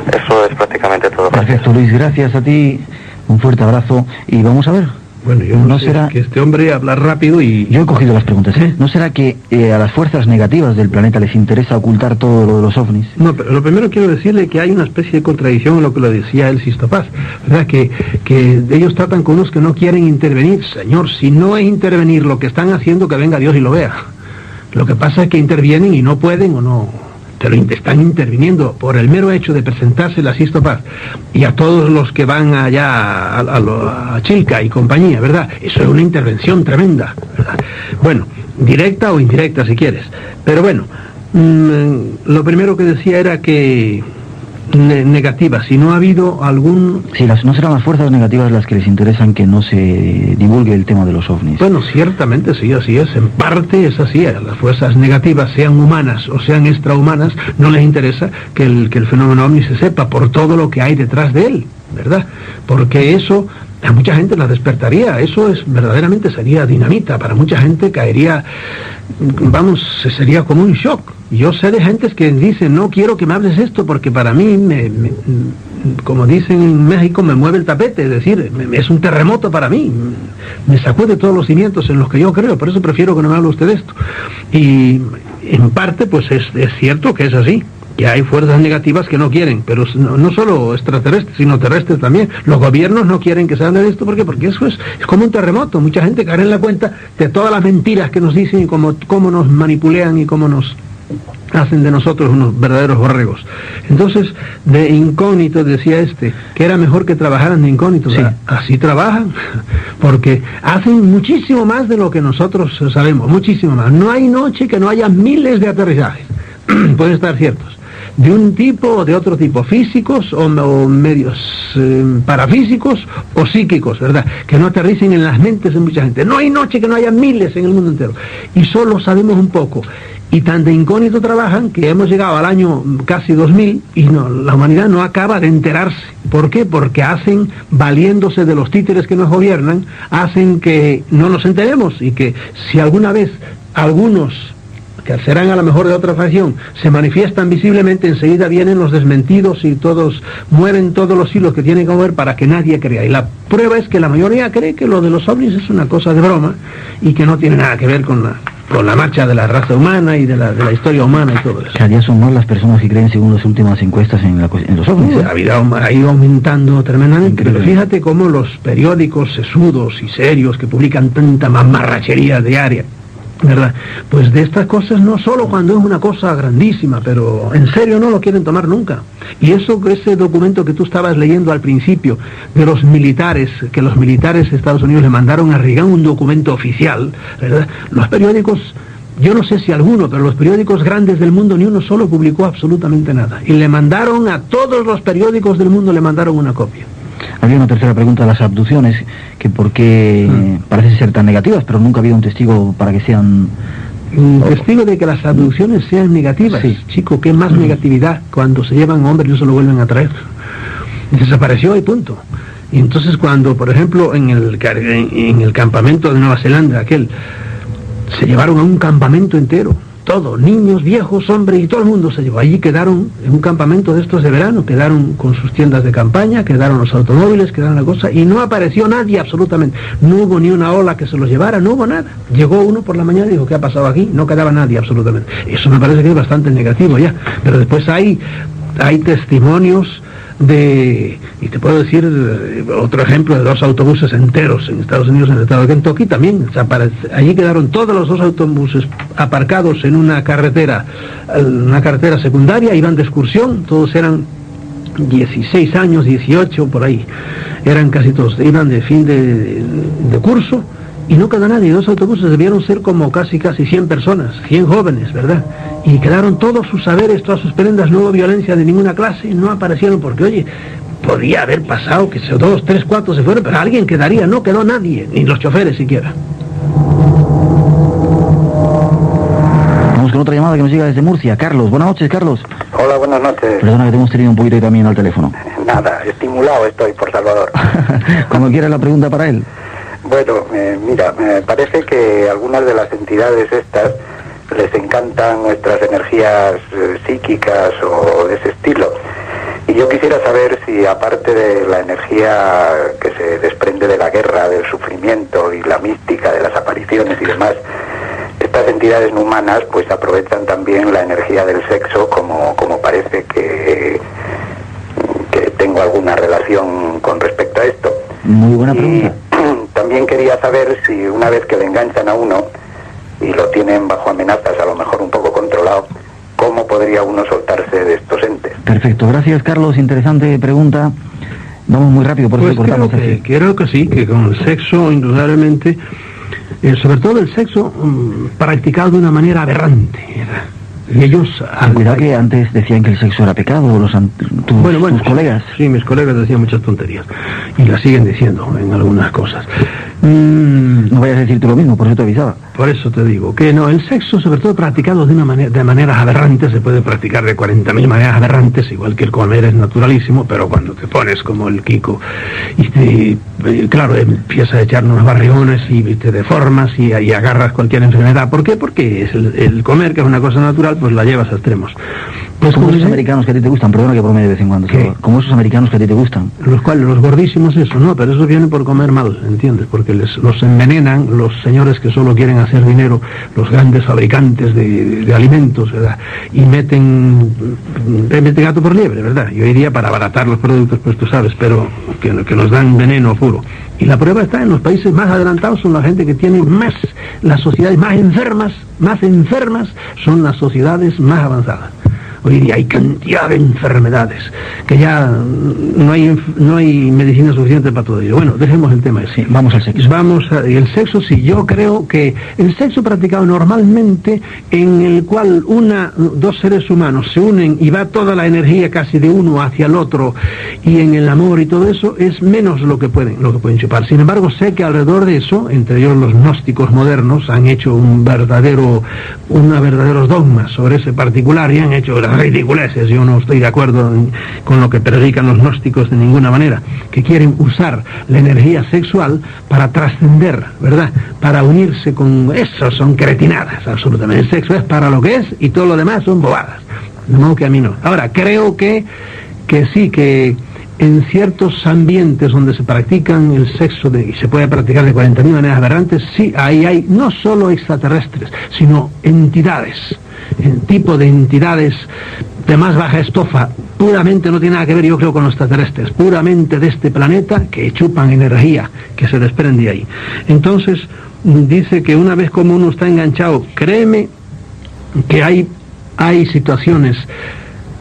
Eso es prácticamente todo. Perfecto, Luis, gracias a ti, un fuerte abrazo, y vamos a ver. Bueno, yo no sé, será que este hombre habla rápido y... Yo he cogido las preguntas, ¿eh? ¿No será que a las fuerzas negativas del planeta les interesa ocultar todo lo de los ovnis? No, pero lo primero quiero decirle que hay una especie de contradicción en lo que lo decía el Sisto Paz, ¿verdad? Que ellos tratan con unos que no quieren intervenir. Señor, si no es intervenir lo que están haciendo, que venga Dios y lo vea. Lo que pasa es que intervienen y no pueden o no... Pero están interviniendo por el mero hecho de presentarse a Sisto Paz y a todos los que van allá a Chilca y compañía, ¿verdad? Eso es una intervención tremenda, ¿verdad? Bueno, directa o indirecta si quieres. Pero bueno, lo primero que decía era que negativa, si no ha habido algún... Sí, no serán las fuerzas negativas las que les interesan que no se divulgue el tema de los ovnis. Bueno, ciertamente sí, así es, en parte es así. A las fuerzas negativas, sean humanas o sean extrahumanas, no les interesa que el fenómeno ovni se sepa por todo lo que hay detrás de él, ¿verdad? Porque eso a mucha gente la despertaría, eso verdaderamente sería dinamita, para mucha gente caería, sería como un shock. Yo sé de gentes que dicen, no quiero que me hables esto porque para mí, como dicen en México, me mueve el tapete, es decir, es un terremoto para mí, me sacude todos los cimientos en los que yo creo, por eso prefiero que no me hable usted de esto. Y en parte, pues es cierto que es así, que hay fuerzas negativas que no quieren, pero no solo extraterrestres, sino terrestres también. Los gobiernos no quieren que se hable de esto, ¿por qué? Porque eso es como un terremoto. Mucha gente cae en la cuenta de todas las mentiras que nos dicen y cómo nos manipulean y cómo nos hacen de nosotros unos verdaderos borregos. Entonces, de incógnito decía que era mejor que trabajaran de incógnito. Sí. Así trabajan, porque hacen muchísimo más de lo que nosotros sabemos, muchísimo más. No hay noche que no haya miles de aterrizajes, pueden estar ciertos, de un tipo o de otro tipo, físicos o medios parafísicos o psíquicos, ¿verdad? Que no aterricen en las mentes de mucha gente. No hay noche que no haya miles en el mundo entero. Y solo sabemos un poco. Y tan de incógnito trabajan que hemos llegado al año casi 2000 y la humanidad no acaba de enterarse. ¿Por qué? Porque hacen, valiéndose de los títeres que nos gobiernan, hacen que no nos enteremos y que si alguna vez algunos, que serán a lo mejor de otra facción, se manifiestan visiblemente, enseguida vienen los desmentidos y todos mueven todos los hilos que tienen que mover para que nadie crea. Y la prueba es que la mayoría cree que lo de los ovnis es una cosa de broma y que no tiene nada que ver con la marcha de la raza humana y de la historia humana y todo eso. Cada día son más las personas que creen, según las últimas encuestas, en los ovnis. Ha ido aumentando tremendamente. Pero fíjate cómo los periódicos sesudos y serios que publican tanta mamarrachería diaria, ¿verdad? Pues de estas cosas no solo cuando es una cosa grandísima, pero en serio no lo quieren tomar nunca. Y ese documento que tú estabas leyendo al principio de los militares, que los militares de Estados Unidos le mandaron a Reagan un documento oficial, ¿verdad? Los periódicos, yo no sé si alguno, pero los periódicos grandes del mundo ni uno solo publicó absolutamente nada. Y le mandaron a todos los periódicos del mundo, le mandaron una copia. Había una tercera pregunta de las abducciones, que por qué parecen ser tan negativas, pero nunca ha habido un testigo para que sean... Un testigo de que las abducciones sean negativas. Sí. Chico, ¿qué más negatividad cuando se llevan hombres y no se lo vuelven a traer? Desapareció y punto. Y entonces cuando, por ejemplo, en el campamento de Nueva Zelanda, se llevaron a un campamento entero, todo, niños, viejos, hombres y todo el mundo se llevó. Allí quedaron, en un campamento de estos de verano, quedaron con sus tiendas de campaña, quedaron los automóviles, quedaron la cosa, y no apareció nadie absolutamente. No hubo ni una ola que se los llevara, no hubo nada. Llegó uno por la mañana y dijo, ¿qué ha pasado aquí? No quedaba nadie absolutamente. Eso me parece que es bastante negativo ya. Pero después hay testimonios y te puedo decir otro ejemplo de 2 autobuses enteros en Estados Unidos, en el estado de Kentucky también. Allí quedaron todos los 2 autobuses aparcados en una carretera secundaria, iban de excursión, todos eran 16 años, 18, por ahí, eran casi todos, iban de fin de curso, y no quedó nadie. 2 autobuses debieron ser como casi 100 personas, 100 jóvenes, ¿verdad? Y quedaron todos sus saberes, todas sus prendas, no hubo violencia de ninguna clase, no aparecieron porque, oye, podía haber pasado que 2, 3, 4 se fueron, pero alguien quedaría, no quedó nadie, ni los choferes siquiera. Vamos con otra llamada que nos llega desde Murcia. Carlos, buenas noches, Carlos. Hola, buenas noches. Perdona que te hemos tenido un poquito ahí también al teléfono. Nada, estimulado estoy por Salvador. Cuando quieras la pregunta para él. Bueno, mira, me parece que algunas de las entidades estas les encantan nuestras energías psíquicas o de ese estilo. Y yo quisiera saber si, aparte de la energía que se desprende de la guerra, del sufrimiento y la mística de las apariciones y demás, estas entidades no humanas pues aprovechan también la energía del sexo, como parece que tengo alguna relación con respecto a esto. Muy buena pregunta. También quería saber si una vez que le enganchan a uno y lo tienen bajo amenazas, a lo mejor un poco controlado, ¿cómo podría uno soltarse de estos entes? Perfecto, gracias Carlos, interesante pregunta. Vamos muy rápido, por eso cortamos así. Creo que sí, que con el sexo indudablemente, sobre todo el sexo practicado de una manera aberrante, y ellos... Cuidado que antes decían que el sexo era pecado, tus colegas. Sí, mis colegas decían muchas tonterías, y las siguen diciendo en algunas cosas. No vayas a decir tú lo mismo, por eso te avisaba. Por eso te digo, que no, el sexo, sobre todo practicado de maneras aberrantes, se puede practicar de 40.000 maneras aberrantes, igual que el comer es naturalísimo, pero cuando te pones como el Kiko, y claro, empiezas a echar unos barriones y te deformas y agarras cualquier enfermedad. ¿Por qué? Porque es el comer, que es una cosa natural, pues la llevas a extremos. Pues como esos americanos que a ti te gustan, perdona que bromee de vez en cuando, como esos americanos que a ti te gustan. Los gordísimos, eso, no, pero eso viene por comer mal, ¿entiendes? Porque los envenenan los señores que solo quieren hacer dinero, los grandes fabricantes de alimentos, ¿verdad? Y meten gato por liebre, ¿verdad? Yo iría para abaratar los productos, pues tú sabes, pero que nos dan veneno puro. Y la prueba está en los países más adelantados, son la gente que tiene más, las sociedades más enfermas son las sociedades más avanzadas. Hoy día hay cantidad de enfermedades que ya no hay medicina suficiente para todo ello. Bueno, dejemos el tema ese. Sí, vamos al sexo. Y el sexo, sí, yo creo que el sexo practicado normalmente, en el cual dos seres humanos se unen y va toda la energía casi de uno hacia el otro, y en el amor y todo eso, es menos lo que pueden chupar. Sin embargo, sé que alrededor de eso, entre ellos los gnósticos modernos, han hecho unos verdaderos dogmas sobre ese particular y han hecho ridiculeces. Yo no estoy de acuerdo con lo que predican los gnósticos de ninguna manera, que quieren usar la energía sexual para trascender, ¿verdad? Para unirse con eso, son cretinadas, absolutamente. El sexo es para lo que es y todo lo demás son bobadas. De modo que a mí no. Ahora, creo que sí, que en ciertos ambientes donde se practican el sexo y se puede practicar de 40.000 maneras aberrantes, sí, ahí hay no solo extraterrestres, sino entidades, el tipo de entidades de más baja estofa, puramente no tiene nada que ver, yo creo, con los extraterrestres, puramente de este planeta, que chupan energía que se desprende ahí. Entonces, dice que una vez como uno está enganchado, créeme que hay situaciones,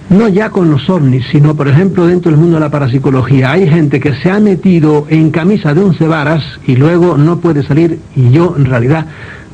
no ya con los ovnis, sino por ejemplo dentro del mundo de la parapsicología, hay gente que se ha metido en camisa de 11 varas y luego no puede salir, y yo en realidad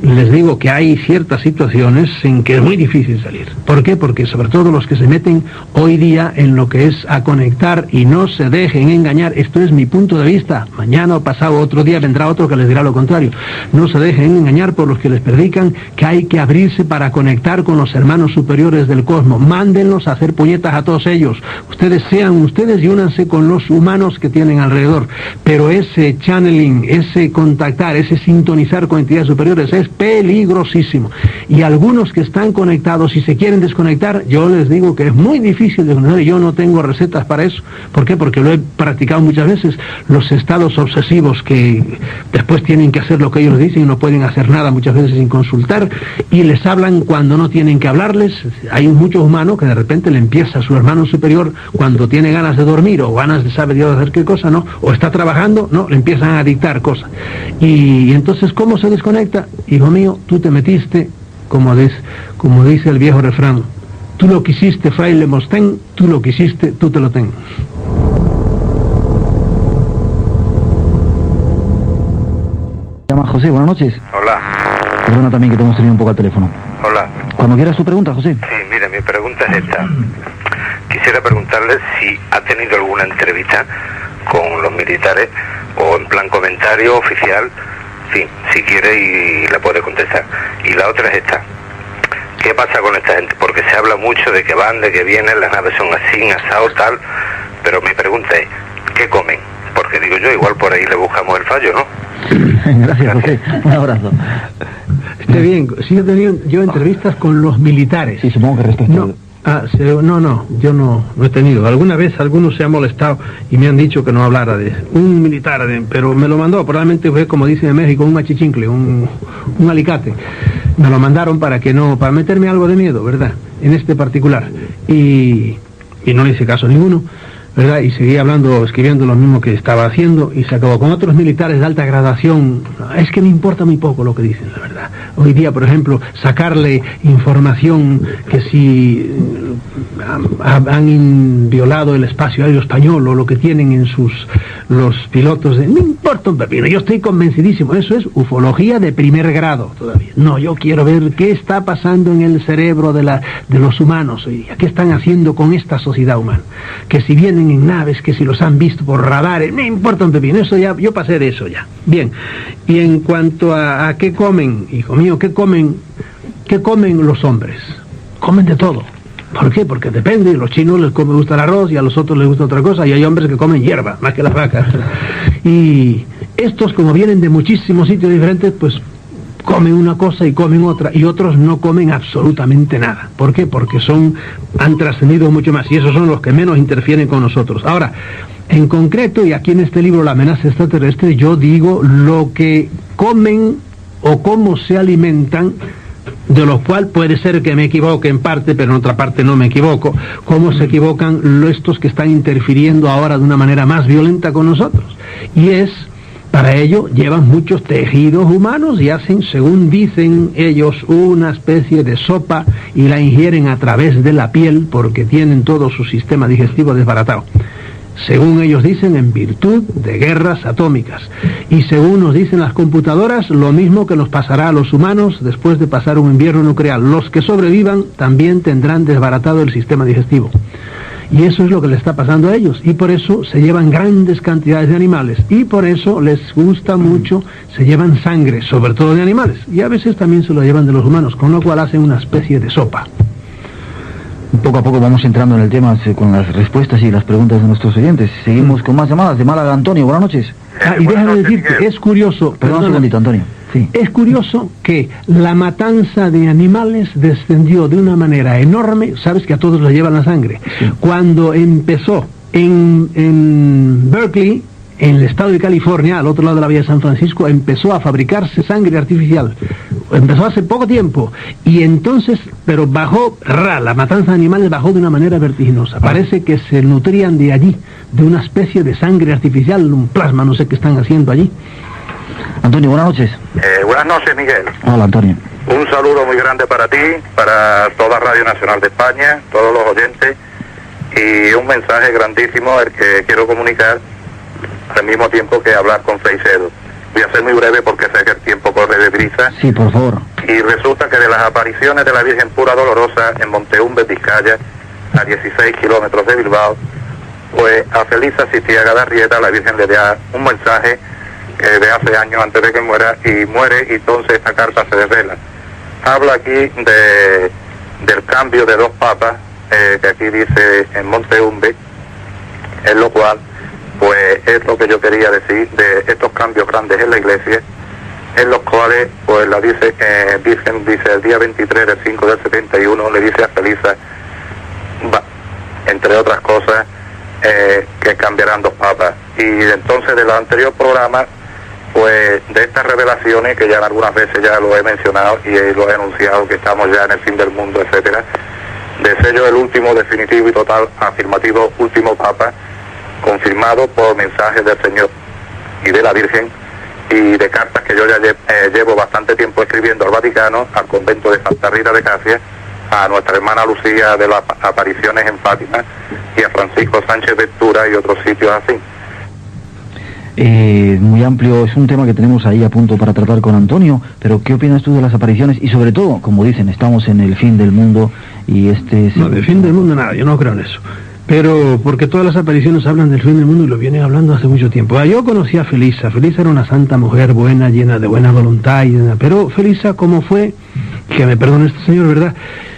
les digo que hay ciertas situaciones en que es muy difícil salir. ¿Por qué? Porque sobre todo los que se meten hoy día en lo que es a conectar, y no se dejen engañar, esto es mi punto de vista, mañana o pasado otro día vendrá otro que les dirá lo contrario, no se dejen engañar por los que les predican que hay que abrirse para conectar con los hermanos superiores del cosmos, mándenlos a hacer puñetas a todos ellos, ustedes sean ustedes y únanse con los humanos que tienen alrededor, pero ese channeling, ese contactar, ese sintonizar con entidades superiores es peligrosísimo. Y algunos que están conectados, si se quieren desconectar, yo les digo que es muy difícil desconectar. Yo no tengo recetas para eso. ¿Por qué? Porque lo he practicado muchas veces. Los estados obsesivos que después tienen que hacer lo que ellos dicen y no pueden hacer nada muchas veces sin consultar, y les hablan cuando no tienen que hablarles. Hay muchos humanos que de repente le empieza a su hermano superior cuando tiene ganas de dormir o ganas de saber Dios hacer qué cosa, ¿no? O está trabajando, no, le empiezan a dictar cosas. Y entonces, ¿cómo se desconecta? Hijo mío, tú te metiste, como dice el viejo refrán, tú lo quisiste, fraile Mostén, tú lo quisiste, tú te lo ten. Llama José, buenas noches. Hola. Perdona también que te hemos tenido un poco al teléfono. Hola. Cuando quieras tu pregunta, José. Sí, mira, mi pregunta es esta. Quisiera preguntarle si ha tenido alguna entrevista con los militares o en plan comentario oficial, sí, si quiere y la puede contestar. Y la otra es esta. ¿Qué pasa con esta gente? Porque se habla mucho de que van, de que vienen, las naves son así, asados, tal, pero mi pregunta es, ¿qué comen? Porque digo yo, igual por ahí le buscamos el fallo, ¿no? Gracias, José. Un abrazo. Esté bien, sí he tenido yo entrevistas con los militares. Sí, supongo que respecto. No, yo no he tenido. Alguna vez algunos se han molestado y me han dicho que no hablara de un militar, pero me lo mandó, probablemente fue como dicen en México, un achichincle, un alicate. Me lo mandaron para meterme algo de miedo, ¿verdad? En este particular. Y no le hice caso a ninguno, ¿verdad? Y seguí hablando, escribiendo lo mismo que estaba haciendo, y se acabó. Con otros militares de alta gradación, es que me importa muy poco lo que dicen, la verdad. Hoy día, por ejemplo, sacarle información que si han violado el espacio aéreo español o lo que tienen en los pilotos, me importa un pepino. Yo estoy convencidísimo, eso es ufología de primer grado todavía. No, yo quiero ver qué está pasando en el cerebro de los humanos hoy día, qué están haciendo con esta sociedad humana. Que si vienen en naves, que si los han visto por radares, me importa un pepino, eso ya, yo pasé de eso ya. Bien, y en cuanto a qué comen, hijo mío, ¿qué comen los hombres? Comen de todo. ¿Por qué? Porque depende, a los chinos les gusta el arroz y a los otros les gusta otra cosa, y hay hombres que comen hierba, más que las vacas. Y estos, como vienen de muchísimos sitios diferentes, pues comen una cosa y comen otra, y otros no comen absolutamente nada. ¿Por qué? Porque han trascendido mucho más, y esos son los que menos interfieren con nosotros. Ahora, en concreto, y aquí en este libro, La amenaza extraterrestre, yo digo lo que comen o cómo se alimentan, de lo cual puede ser que me equivoque en parte, pero en otra parte no me equivoco, cómo se equivocan estos que están interfiriendo ahora de una manera más violenta con nosotros. Y para ello llevan muchos tejidos humanos y hacen, según dicen ellos, una especie de sopa y la ingieren a través de la piel porque tienen todo su sistema digestivo desbaratado. Según ellos dicen, en virtud de guerras atómicas. Y según nos dicen las computadoras, lo mismo que nos pasará a los humanos después de pasar un invierno nuclear. Los que sobrevivan también tendrán desbaratado el sistema digestivo. Y eso es lo que le está pasando a ellos. Y por eso se llevan grandes cantidades de animales. Y por eso les gusta mucho, se llevan sangre, sobre todo de animales. Y a veces también se lo llevan de los humanos, con lo cual hacen una especie de sopa. Poco a poco vamos entrando en el tema con las respuestas y las preguntas de nuestros oyentes. Seguimos con más llamadas. De Málaga, Antonio, buenas noches. Y déjame decirte, es curioso... Perdón un segundito, Antonio. Sí. Es curioso que la matanza de animales descendió de una manera enorme, sabes que a todos les llevan la sangre. Sí. Cuando empezó en Berkeley, en el estado de California, al otro lado de la vía de San Francisco, empezó a fabricarse sangre artificial. Empezó hace poco tiempo. Y entonces, pero bajó, la matanza de animales bajó de una manera vertiginosa. Parece que se nutrían de allí, de una especie de sangre artificial, un plasma, no sé qué están haciendo allí. Antonio, buenas noches. Buenas noches, Miguel. Hola, Antonio. Un saludo muy grande para ti, para toda Radio Nacional de España, todos los oyentes, y un mensaje grandísimo el que quiero comunicar al mismo tiempo que hablar con Freixedo. Voy a ser muy breve porque sé que el tiempo corre deprisa. Sí, por favor. Y resulta que de las apariciones de la Virgen Pura Dolorosa en Monteumbe, Vizcaya, a 16 kilómetros de Bilbao, pues a Felisa Sitiaga de Arrieta la Virgen le da un mensaje de hace años antes de que muera, y muere, y entonces esta carta se desvela. Habla aquí del cambio de 2 papas, que aquí dice en Monteumbe, en lo cual, pues es lo que yo quería decir, de estos cambios grandes en la iglesia, en los cuales pues la dice Virgen dice el día 23 del 5 del 71 le dice a Felisa, entre otras cosas, que cambiarán 2 papas. Y entonces de los anteriores programas, pues de estas revelaciones que ya algunas veces ya lo he mencionado y lo he anunciado, que estamos ya en el fin del mundo, etcétera, de sello el último, definitivo y total, afirmativo último papa, confirmado por mensajes del Señor y de la Virgen, y de cartas que yo ya llevo bastante tiempo escribiendo al Vaticano, al convento de Santa Rita de Casia, a nuestra hermana Lucía de las apariciones en Fátima, y a Francisco Sánchez Ventura y otros sitios así. Muy amplio, es un tema que tenemos ahí a punto para tratar con Antonio, pero ¿qué opinas tú de las apariciones? Y sobre todo, como dicen, estamos en el fin del mundo y este es... No, del fin del mundo nada, yo no creo en eso. Pero porque todas las apariciones hablan del fin del mundo y lo vienen hablando hace mucho tiempo. Yo conocí a Felisa. Felisa era una santa mujer buena, llena de buena voluntad, pero Felisa, como fue, que me perdone este señor, ¿verdad?,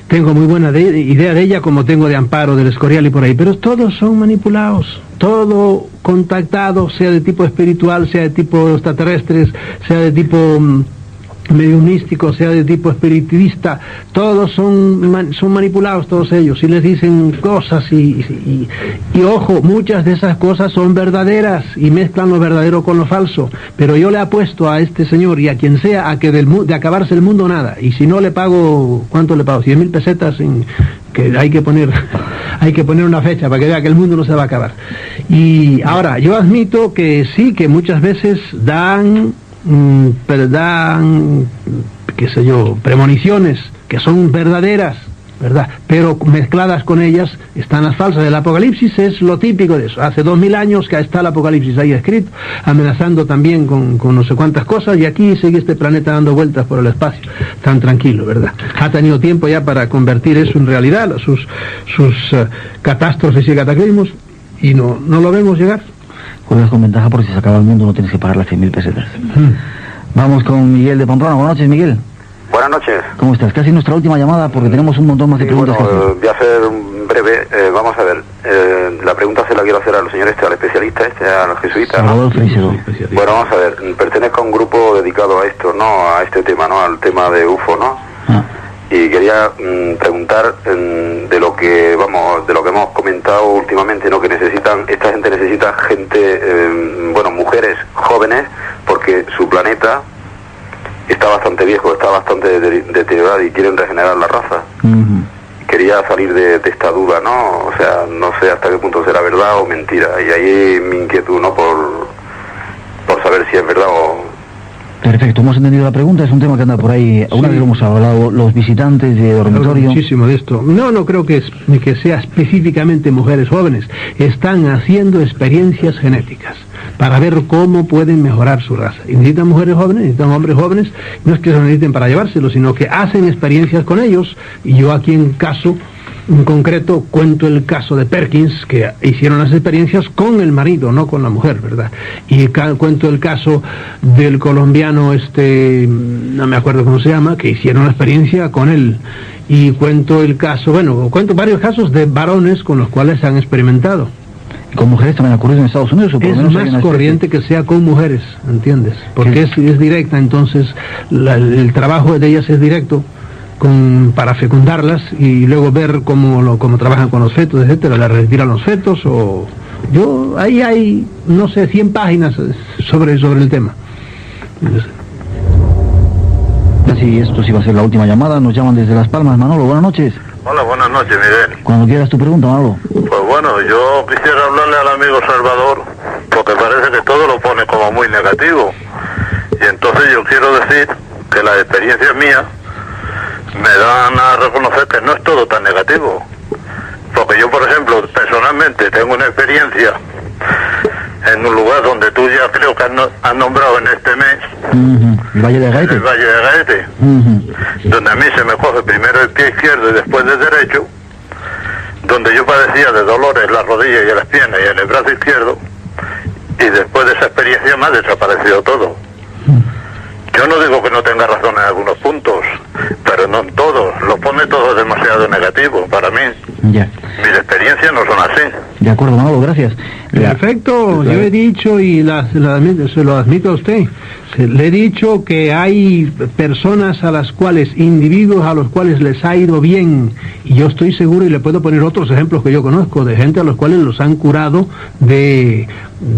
tengo muy buena idea de ella, como tengo de Amparo, del Escorial y por ahí, pero todos son manipulados, todo contactado, sea de tipo espiritual, sea de tipo extraterrestres, sea de tipo mediunístico, sea de tipo espiritivista, todos son manipulados, todos ellos, y les dicen cosas y ojo, muchas de esas cosas son verdaderas y mezclan lo verdadero con lo falso, pero yo le apuesto a este señor y a quien sea a que de acabarse el mundo nada, y si no le pago, ¿cuánto le pago? 100.000 pesetas, que hay que poner una fecha para que vea que el mundo no se va a acabar. Y ahora, yo admito que sí, que muchas veces dan, qué sé yo, premoniciones que son verdaderas, ¿verdad? Pero mezcladas con ellas están las falsas. El Apocalipsis es lo típico de eso. Hace 2000 años que está el Apocalipsis ahí escrito, amenazando también con no sé cuántas cosas, y aquí sigue este planeta dando vueltas por el espacio, tan tranquilo, ¿verdad? Ha tenido tiempo ya para convertir eso en realidad, sus catástrofes y cataclismos, y no lo vemos llegar. Juegas con ventaja porque si se acaba el mundo no tienes que pagar las 100.000 pesetas. Vamos con Miguel de Pamplona. Buenas noches, Miguel. Buenas noches. ¿Cómo estás? Casi nuestra última llamada porque tenemos un montón más de preguntas. Bueno, voy a hacer breve. Vamos a ver. La pregunta se la quiero hacer al señor al especialista al jesuita, ¿no? Bueno, vamos a ver. Pertenezco a un grupo dedicado a esto, ¿no? A este tema, ¿no? Al tema de UFO, ¿no? Y quería preguntar de lo que hemos comentado últimamente, ¿no? Que esta gente necesita mujeres jóvenes, porque su planeta está bastante viejo, está bastante deteriorado y quieren regenerar la raza. Quería salir de esta duda, ¿no? O sea, no sé hasta qué punto será verdad o mentira, y ahí mi inquietud, ¿no? Por saber si es verdad o... Perfecto, hemos entendido la pregunta, es un tema que anda por ahí, una vez lo hemos hablado, los visitantes de dormitorio. Muchísimo de esto. No creo que sea específicamente mujeres jóvenes, están haciendo experiencias genéticas para ver cómo pueden mejorar su raza. Y necesitan mujeres jóvenes, necesitan hombres jóvenes, no es que se lo necesiten para llevárselos, sino que hacen experiencias con ellos, y yo aquí en concreto cuento el caso de Perkins, que hicieron las experiencias con el marido, no con la mujer, ¿verdad? Y cuento el caso del colombiano no me acuerdo cómo se llama, que hicieron la experiencia con él. Y cuento varios casos de varones con los cuales se han experimentado. ¿Con mujeres también ha ocurrido en Estados Unidos? ¿O por es lo menos más corriente que sea con mujeres, ¿entiendes? Porque es directa, entonces el trabajo de ellas es directo, para fecundarlas y luego ver cómo trabajan con los fetos, etcétera, le retiran los fetos ahí hay, no sé, 100 páginas sobre el tema. Así, esto sí va a ser la última llamada, nos llaman desde Las Palmas. Manolo, buenas noches. Hola, buenas noches, Miguel. Cuando quieras tu pregunta, Manolo. Pues bueno, yo quisiera hablarle al amigo Salvador, porque parece que todo lo pone como muy negativo, y entonces yo quiero decir que las experiencias mías me dan a reconocer que no es todo tan negativo, porque yo, por ejemplo, personalmente tengo una experiencia en un lugar donde tú ya creo que has nombrado en este mes, el Valle de Gaete. El Valle de Gaete, donde a mí se me coge primero el pie izquierdo y después el derecho, donde yo padecía de dolores en las rodillas y en las piernas y en el brazo izquierdo, y después de esa experiencia me ha desaparecido todo. Yo no digo que no tenga razón en algunos puntos, pero no en todos. Lo pone todo demasiado negativo para mí. Ya. Mis experiencias no son así. De acuerdo, Manolo, gracias. Perfecto, yo he dicho, y se lo admito a usted, le he dicho que hay personas a las cuales, individuos a los cuales les ha ido bien, y yo estoy seguro, y le puedo poner otros ejemplos que yo conozco, de gente a los cuales los han curado de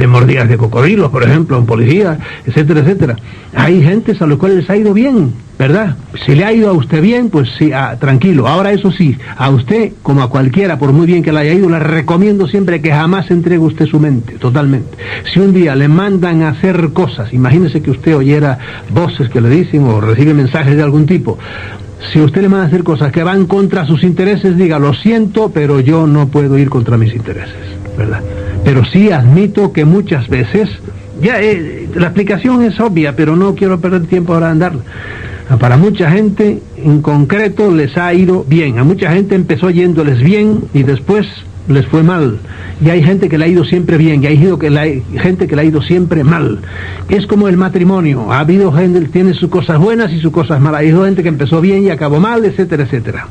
mordidas de cocodrilos, por ejemplo, en policía, etcétera, etcétera. Hay gentes a los cuales les ha ido bien, ¿verdad? Si le ha ido a usted bien, pues sí, tranquilo. Ahora, eso sí, a usted, como a cualquiera, por muy bien que le haya ido, le recomiendo siempre que jamás entregue usted su mente, totalmente. Si un día le mandan a hacer cosas, imagínese que usted oyera voces que le dicen o recibe mensajes de algún tipo. Si usted le manda a hacer cosas que van contra sus intereses, diga, lo siento, pero yo no puedo ir contra mis intereses, ¿verdad? Pero sí admito que muchas veces, la explicación es obvia, pero no quiero perder tiempo ahora en darla. Para mucha gente en concreto les ha ido bien, a mucha gente empezó yéndoles bien y después les fue mal, y hay gente que le ha ido siempre bien, y hay gente que le ha ido siempre mal. Es como el matrimonio, ha habido gente que tiene sus cosas buenas y sus cosas malas, hay gente que empezó bien y acabó mal, etcétera, etcétera.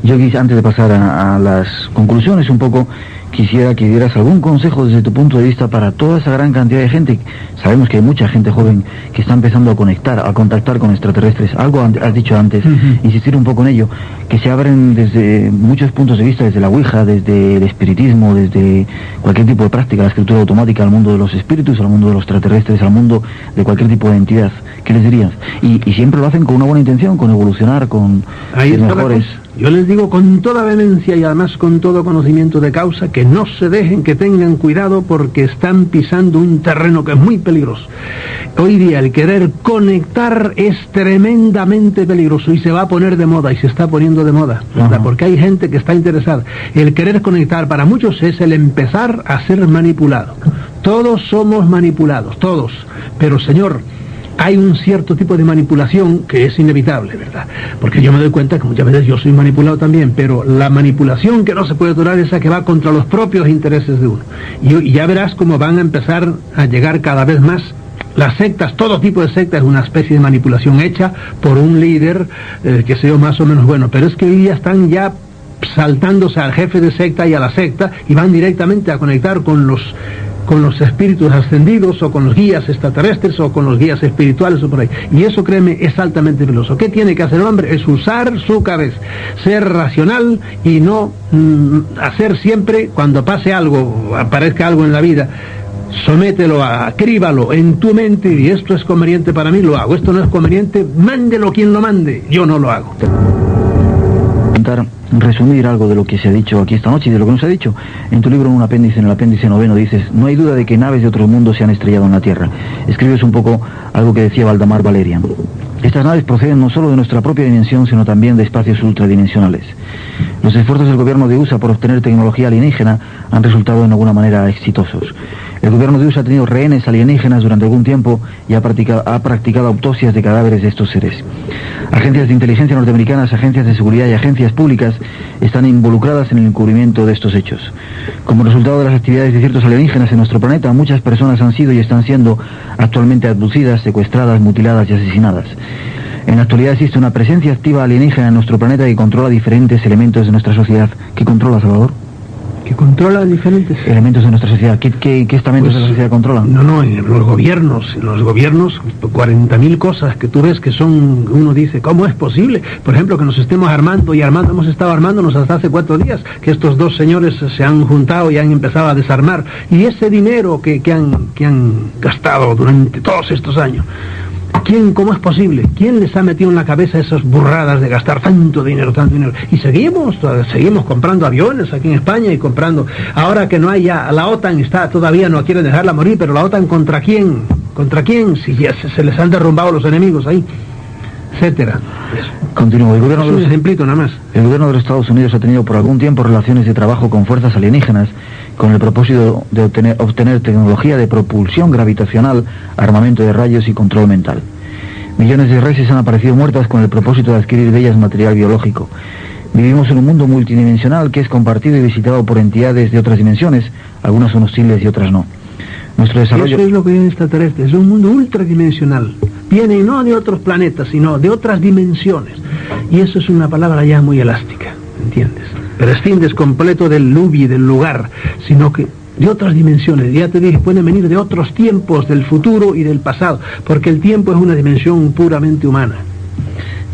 Yo antes de pasar a las conclusiones un poco, quisiera que dieras algún consejo desde tu punto de vista para toda esa gran cantidad de gente. Sabemos que hay mucha gente joven que está empezando a contactar con extraterrestres. Algo has dicho antes, insistir un poco en ello, que se abren desde muchos puntos de vista, desde la Ouija, desde el espiritismo, desde cualquier tipo de práctica, la escritura automática, al mundo de los espíritus, al mundo de los extraterrestres, al mundo de cualquier tipo de entidad. ¿Qué les dirías? Y siempre lo hacen con una buena intención, con evolucionar, con ser mejores. Yo les digo con toda vehemencia y además con todo conocimiento de causa que no se dejen, que tengan cuidado porque están pisando un terreno que es muy peligroso. Hoy día el querer conectar es tremendamente peligroso y se va a poner de moda y se está poniendo de moda, ¿verdad? Porque hay gente que está interesada. El querer conectar para muchos es el empezar a ser manipulado. Todos somos manipulados, todos. Pero señor, hay un cierto tipo de manipulación que es inevitable, ¿verdad? Porque yo me doy cuenta que muchas veces yo soy manipulado también, pero la manipulación que no se puede tolerar es esa que va contra los propios intereses de uno. Y ya verás cómo van a empezar a llegar cada vez más las sectas. Todo tipo de secta es una especie de manipulación hecha por un líder que sea más o menos bueno, pero es que hoy día están ya saltándose al jefe de secta y a la secta y van directamente a conectar con los espíritus ascendidos o con los guías extraterrestres o con los guías espirituales o por ahí. Y eso, créeme, es altamente peligroso. ¿Qué tiene que hacer el hombre? Es usar su cabeza, ser racional y no hacer siempre, cuando pase algo, aparezca algo en la vida, somételo, acríbalo en tu mente y esto es conveniente para mí, lo hago. Esto no es conveniente, mándelo quien lo mande, yo no lo hago. Intentar resumir algo de lo que se ha dicho aquí esta noche y de lo que nos ha dicho. En tu libro, en el apéndice 9, dices: no hay duda de que naves de otros mundos se han estrellado en la Tierra. Escribes un poco algo que decía Valdemar Valerian. Estas naves proceden no solo de nuestra propia dimensión, sino también de espacios ultradimensionales. Los esfuerzos del gobierno de USA por obtener tecnología alienígena han resultado en alguna manera exitosos. El gobierno de USA ha tenido rehenes alienígenas durante algún tiempo y ha practicado autopsias de cadáveres de estos seres. Agencias de inteligencia norteamericanas, agencias de seguridad y agencias públicas están involucradas en el encubrimiento de estos hechos. Como resultado de las actividades de ciertos alienígenas en nuestro planeta, muchas personas han sido y están siendo actualmente abducidas, secuestradas, mutiladas y asesinadas. En la actualidad existe una presencia activa alienígena en nuestro planeta que controla diferentes elementos de nuestra sociedad. ¿Qué controla, Salvador? Que controla diferentes elementos de nuestra sociedad. ¿Qué estamentos de la sociedad controlan? Los gobiernos, 40.000 cosas que tú ves que son, uno dice, ¿cómo es posible? Por ejemplo, que nos estemos armando, hemos estado armándonos hasta hace 4 días, que estos dos señores se han juntado y han empezado a desarmar, y ese dinero que han gastado durante todos estos años, ¿cómo es posible? ¿Quién les ha metido en la cabeza esas burradas de gastar tanto dinero? Y seguimos comprando aviones aquí en España y comprando. Ahora que no hay ya, la OTAN todavía no quiere dejarla morir, pero la OTAN ¿contra quién? ¿Contra quién? Si ya se les han derrumbado los enemigos ahí, etcétera. Continúo. Es un ejemplito nada más. El gobierno de los Estados Unidos ha tenido por algún tiempo relaciones de trabajo con fuerzas alienígenas con el propósito de obtener tecnología de propulsión gravitacional, armamento de rayos y control mental. Millones de reses han aparecido muertas con el propósito de adquirir de ellas material biológico. Vivimos en un mundo multidimensional que es compartido y visitado por entidades de otras dimensiones, algunas son hostiles y otras no. Nuestro desarrollo... Eso es lo que viene extraterrestre, es un mundo ultradimensional. Vienen no de otros planetas, sino de otras dimensiones. Y eso es una palabra ya muy elástica, ¿entiendes? prescindes completo del lubi, del lugar, sino que de otras dimensiones. Ya te dije, pueden venir de otros tiempos, del futuro y del pasado, porque el tiempo es una dimensión puramente humana.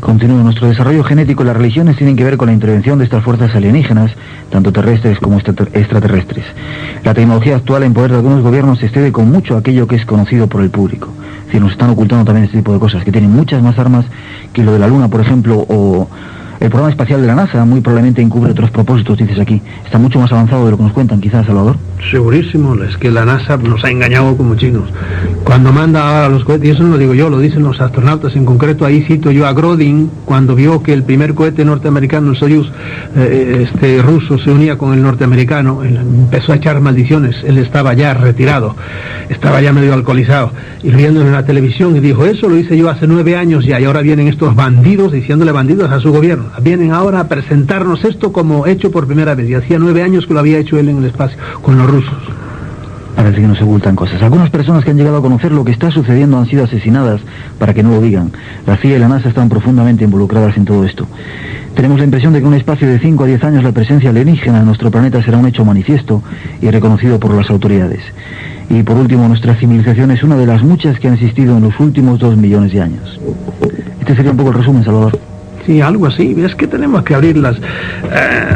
Continúa. Nuestro desarrollo genético y las religiones tienen que ver con la intervención de estas fuerzas alienígenas, tanto terrestres como extraterrestres. La tecnología actual en poder de algunos gobiernos excede con mucho aquello que es conocido por el público. Es decir, nos están ocultando también este tipo de cosas, que tienen muchas más armas que lo de la Luna, por ejemplo, o el programa espacial de la NASA muy probablemente encubre otros propósitos, dices aquí. Está mucho más avanzado de lo que nos cuentan, quizás, Salvador. Segurísimo, es que la NASA nos ha engañado como chinos. Cuando manda ahora los cohetes, y eso no lo digo yo, lo dicen los astronautas, en concreto ahí cito yo a Grodin, cuando vio que el primer cohete norteamericano, el Soyuz, ruso, se unía con el norteamericano, él empezó a echar maldiciones, él estaba ya retirado, estaba ya medio alcoholizado, y viendo en la televisión, y dijo, eso lo hice yo hace 9 años ya, y ahora vienen estos bandidos, diciéndole bandidos a su gobierno, vienen ahora a presentarnos esto como hecho por primera vez, y hacía 9 años que lo había hecho él en el espacio, con los rusos. Parece que nos ocultan cosas. Algunas personas que han llegado a conocer lo que está sucediendo han sido asesinadas para que no lo digan. La CIA y la NASA están profundamente involucradas en todo esto. Tenemos la impresión de que en un espacio de 5 a 10 años la presencia alienígena en nuestro planeta será un hecho manifiesto y reconocido por las autoridades. Y por último, nuestra civilización es una de las muchas que han existido en los últimos 2 millones de años. Este sería un poco el resumen, Salvador. Sí, algo así. Es que tenemos que abrirlas,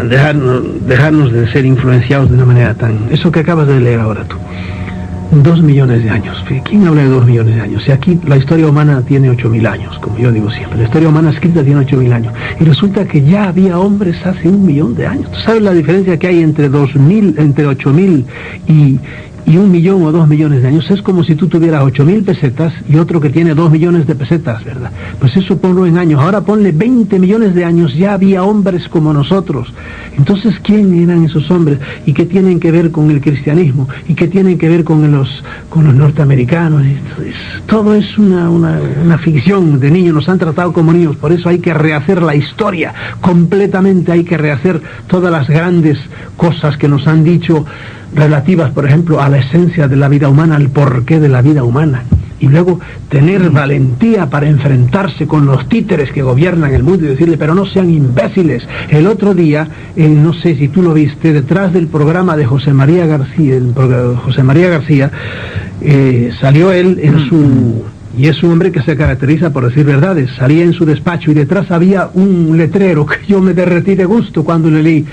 dejarnos de ser influenciados de una manera tan... Eso que acabas de leer ahora tú. 2 millones de años. ¿Quién habla de 2 millones de años? Si aquí la historia humana tiene 8.000 años, como yo digo siempre. La historia humana escrita tiene 8.000 años. Y resulta que ya había hombres hace 1 millón de años. ¿Tú sabes la diferencia que hay entre 8.000 y 1 millón o 2 millones de años? Es como si tú tuvieras 8.000 pesetas y otro que tiene 2 millones de pesetas, ¿verdad? Pues eso ponlo en años. Ahora ponle 20 millones de años, ya había hombres como nosotros. Entonces, ¿quién eran esos hombres? ¿Y qué tienen que ver con el cristianismo? ¿Y qué tienen que ver con los norteamericanos? Todo es una ficción de niños, nos han tratado como niños. Por eso hay que rehacer la historia completamente, hay que rehacer todas las grandes cosas que nos han dicho relativas, por ejemplo, a la esencia de la vida humana, al porqué de la vida humana. Y luego tener valentía para enfrentarse con los títeres que gobiernan el mundo y decirle, pero no sean imbéciles. El otro día, no sé si tú lo viste, detrás del programa de José María García, salió él en su... Y es un hombre que se caracteriza por decir verdades. Salía en su despacho y detrás había un letrero que yo me derretí de gusto cuando le leí: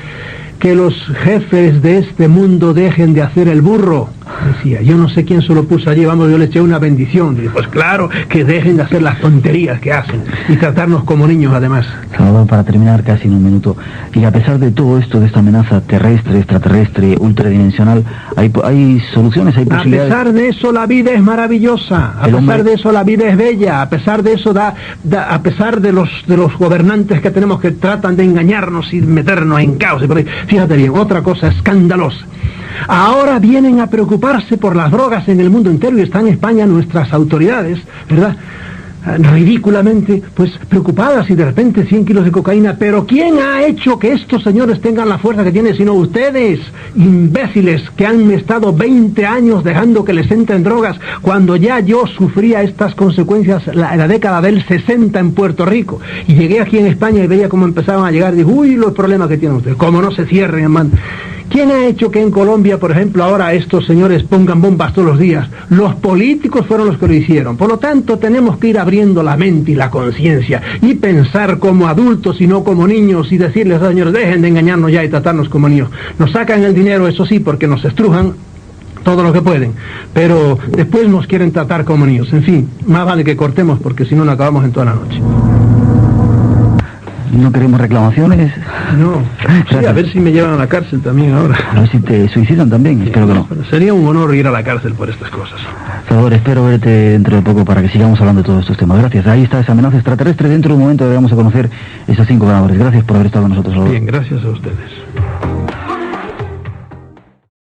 que los jefes de este mundo dejen de hacer el burro. Decía, yo no sé quién se lo puso allí, vamos, yo le eché una bendición. Dije, pues claro, que dejen de hacer las tonterías que hacen y tratarnos como niños además. Salvador, para terminar casi en un minuto, y a pesar de todo esto, de esta amenaza terrestre, extraterrestre, ultradimensional, hay soluciones, hay posibilidades. A pesar de eso la vida es maravillosa, a pesar de eso la vida es bella, a pesar de eso a pesar de los gobernantes que tenemos que tratan de engañarnos y meternos en caos. Fíjate bien, otra cosa escandalosa. Ahora vienen a preocuparse por las drogas en el mundo entero y están en España nuestras autoridades, ¿verdad? Ridículamente, pues preocupadas y de repente 100 kilos de cocaína. Pero ¿quién ha hecho que estos señores tengan la fuerza que tienen? Sino ustedes, imbéciles, que han estado 20 años dejando que les entren drogas, cuando ya yo sufría estas consecuencias en la década del 60 en Puerto Rico. Y llegué aquí en España y veía cómo empezaban a llegar y dije, uy, los problemas que tienen ustedes, cómo no se cierren, hermano. ¿Quién ha hecho que en Colombia, por ejemplo, ahora estos señores pongan bombas todos los días? Los políticos fueron los que lo hicieron. Por lo tanto, tenemos que ir abriendo la mente y la conciencia y pensar como adultos y no como niños y decirles a los señores, dejen de engañarnos ya y tratarnos como niños. Nos sacan el dinero, eso sí, porque nos estrujan todo lo que pueden, pero después nos quieren tratar como niños. En fin, más vale que cortemos porque si no, nos acabamos en toda la noche. ¿No queremos reclamaciones? No, sí, a ver si me llevan a la cárcel también ahora. A ver si te suicidan también, espero que no. Sería un honor ir a la cárcel por estas cosas. Salvador, espero verte dentro de poco para que sigamos hablando de todos estos temas. Gracias, ahí está esa amenaza extraterrestre. Dentro de un momento vamos a conocer esos 5 ganadores. Gracias por haber estado con nosotros, Salvador. Bien, gracias a ustedes.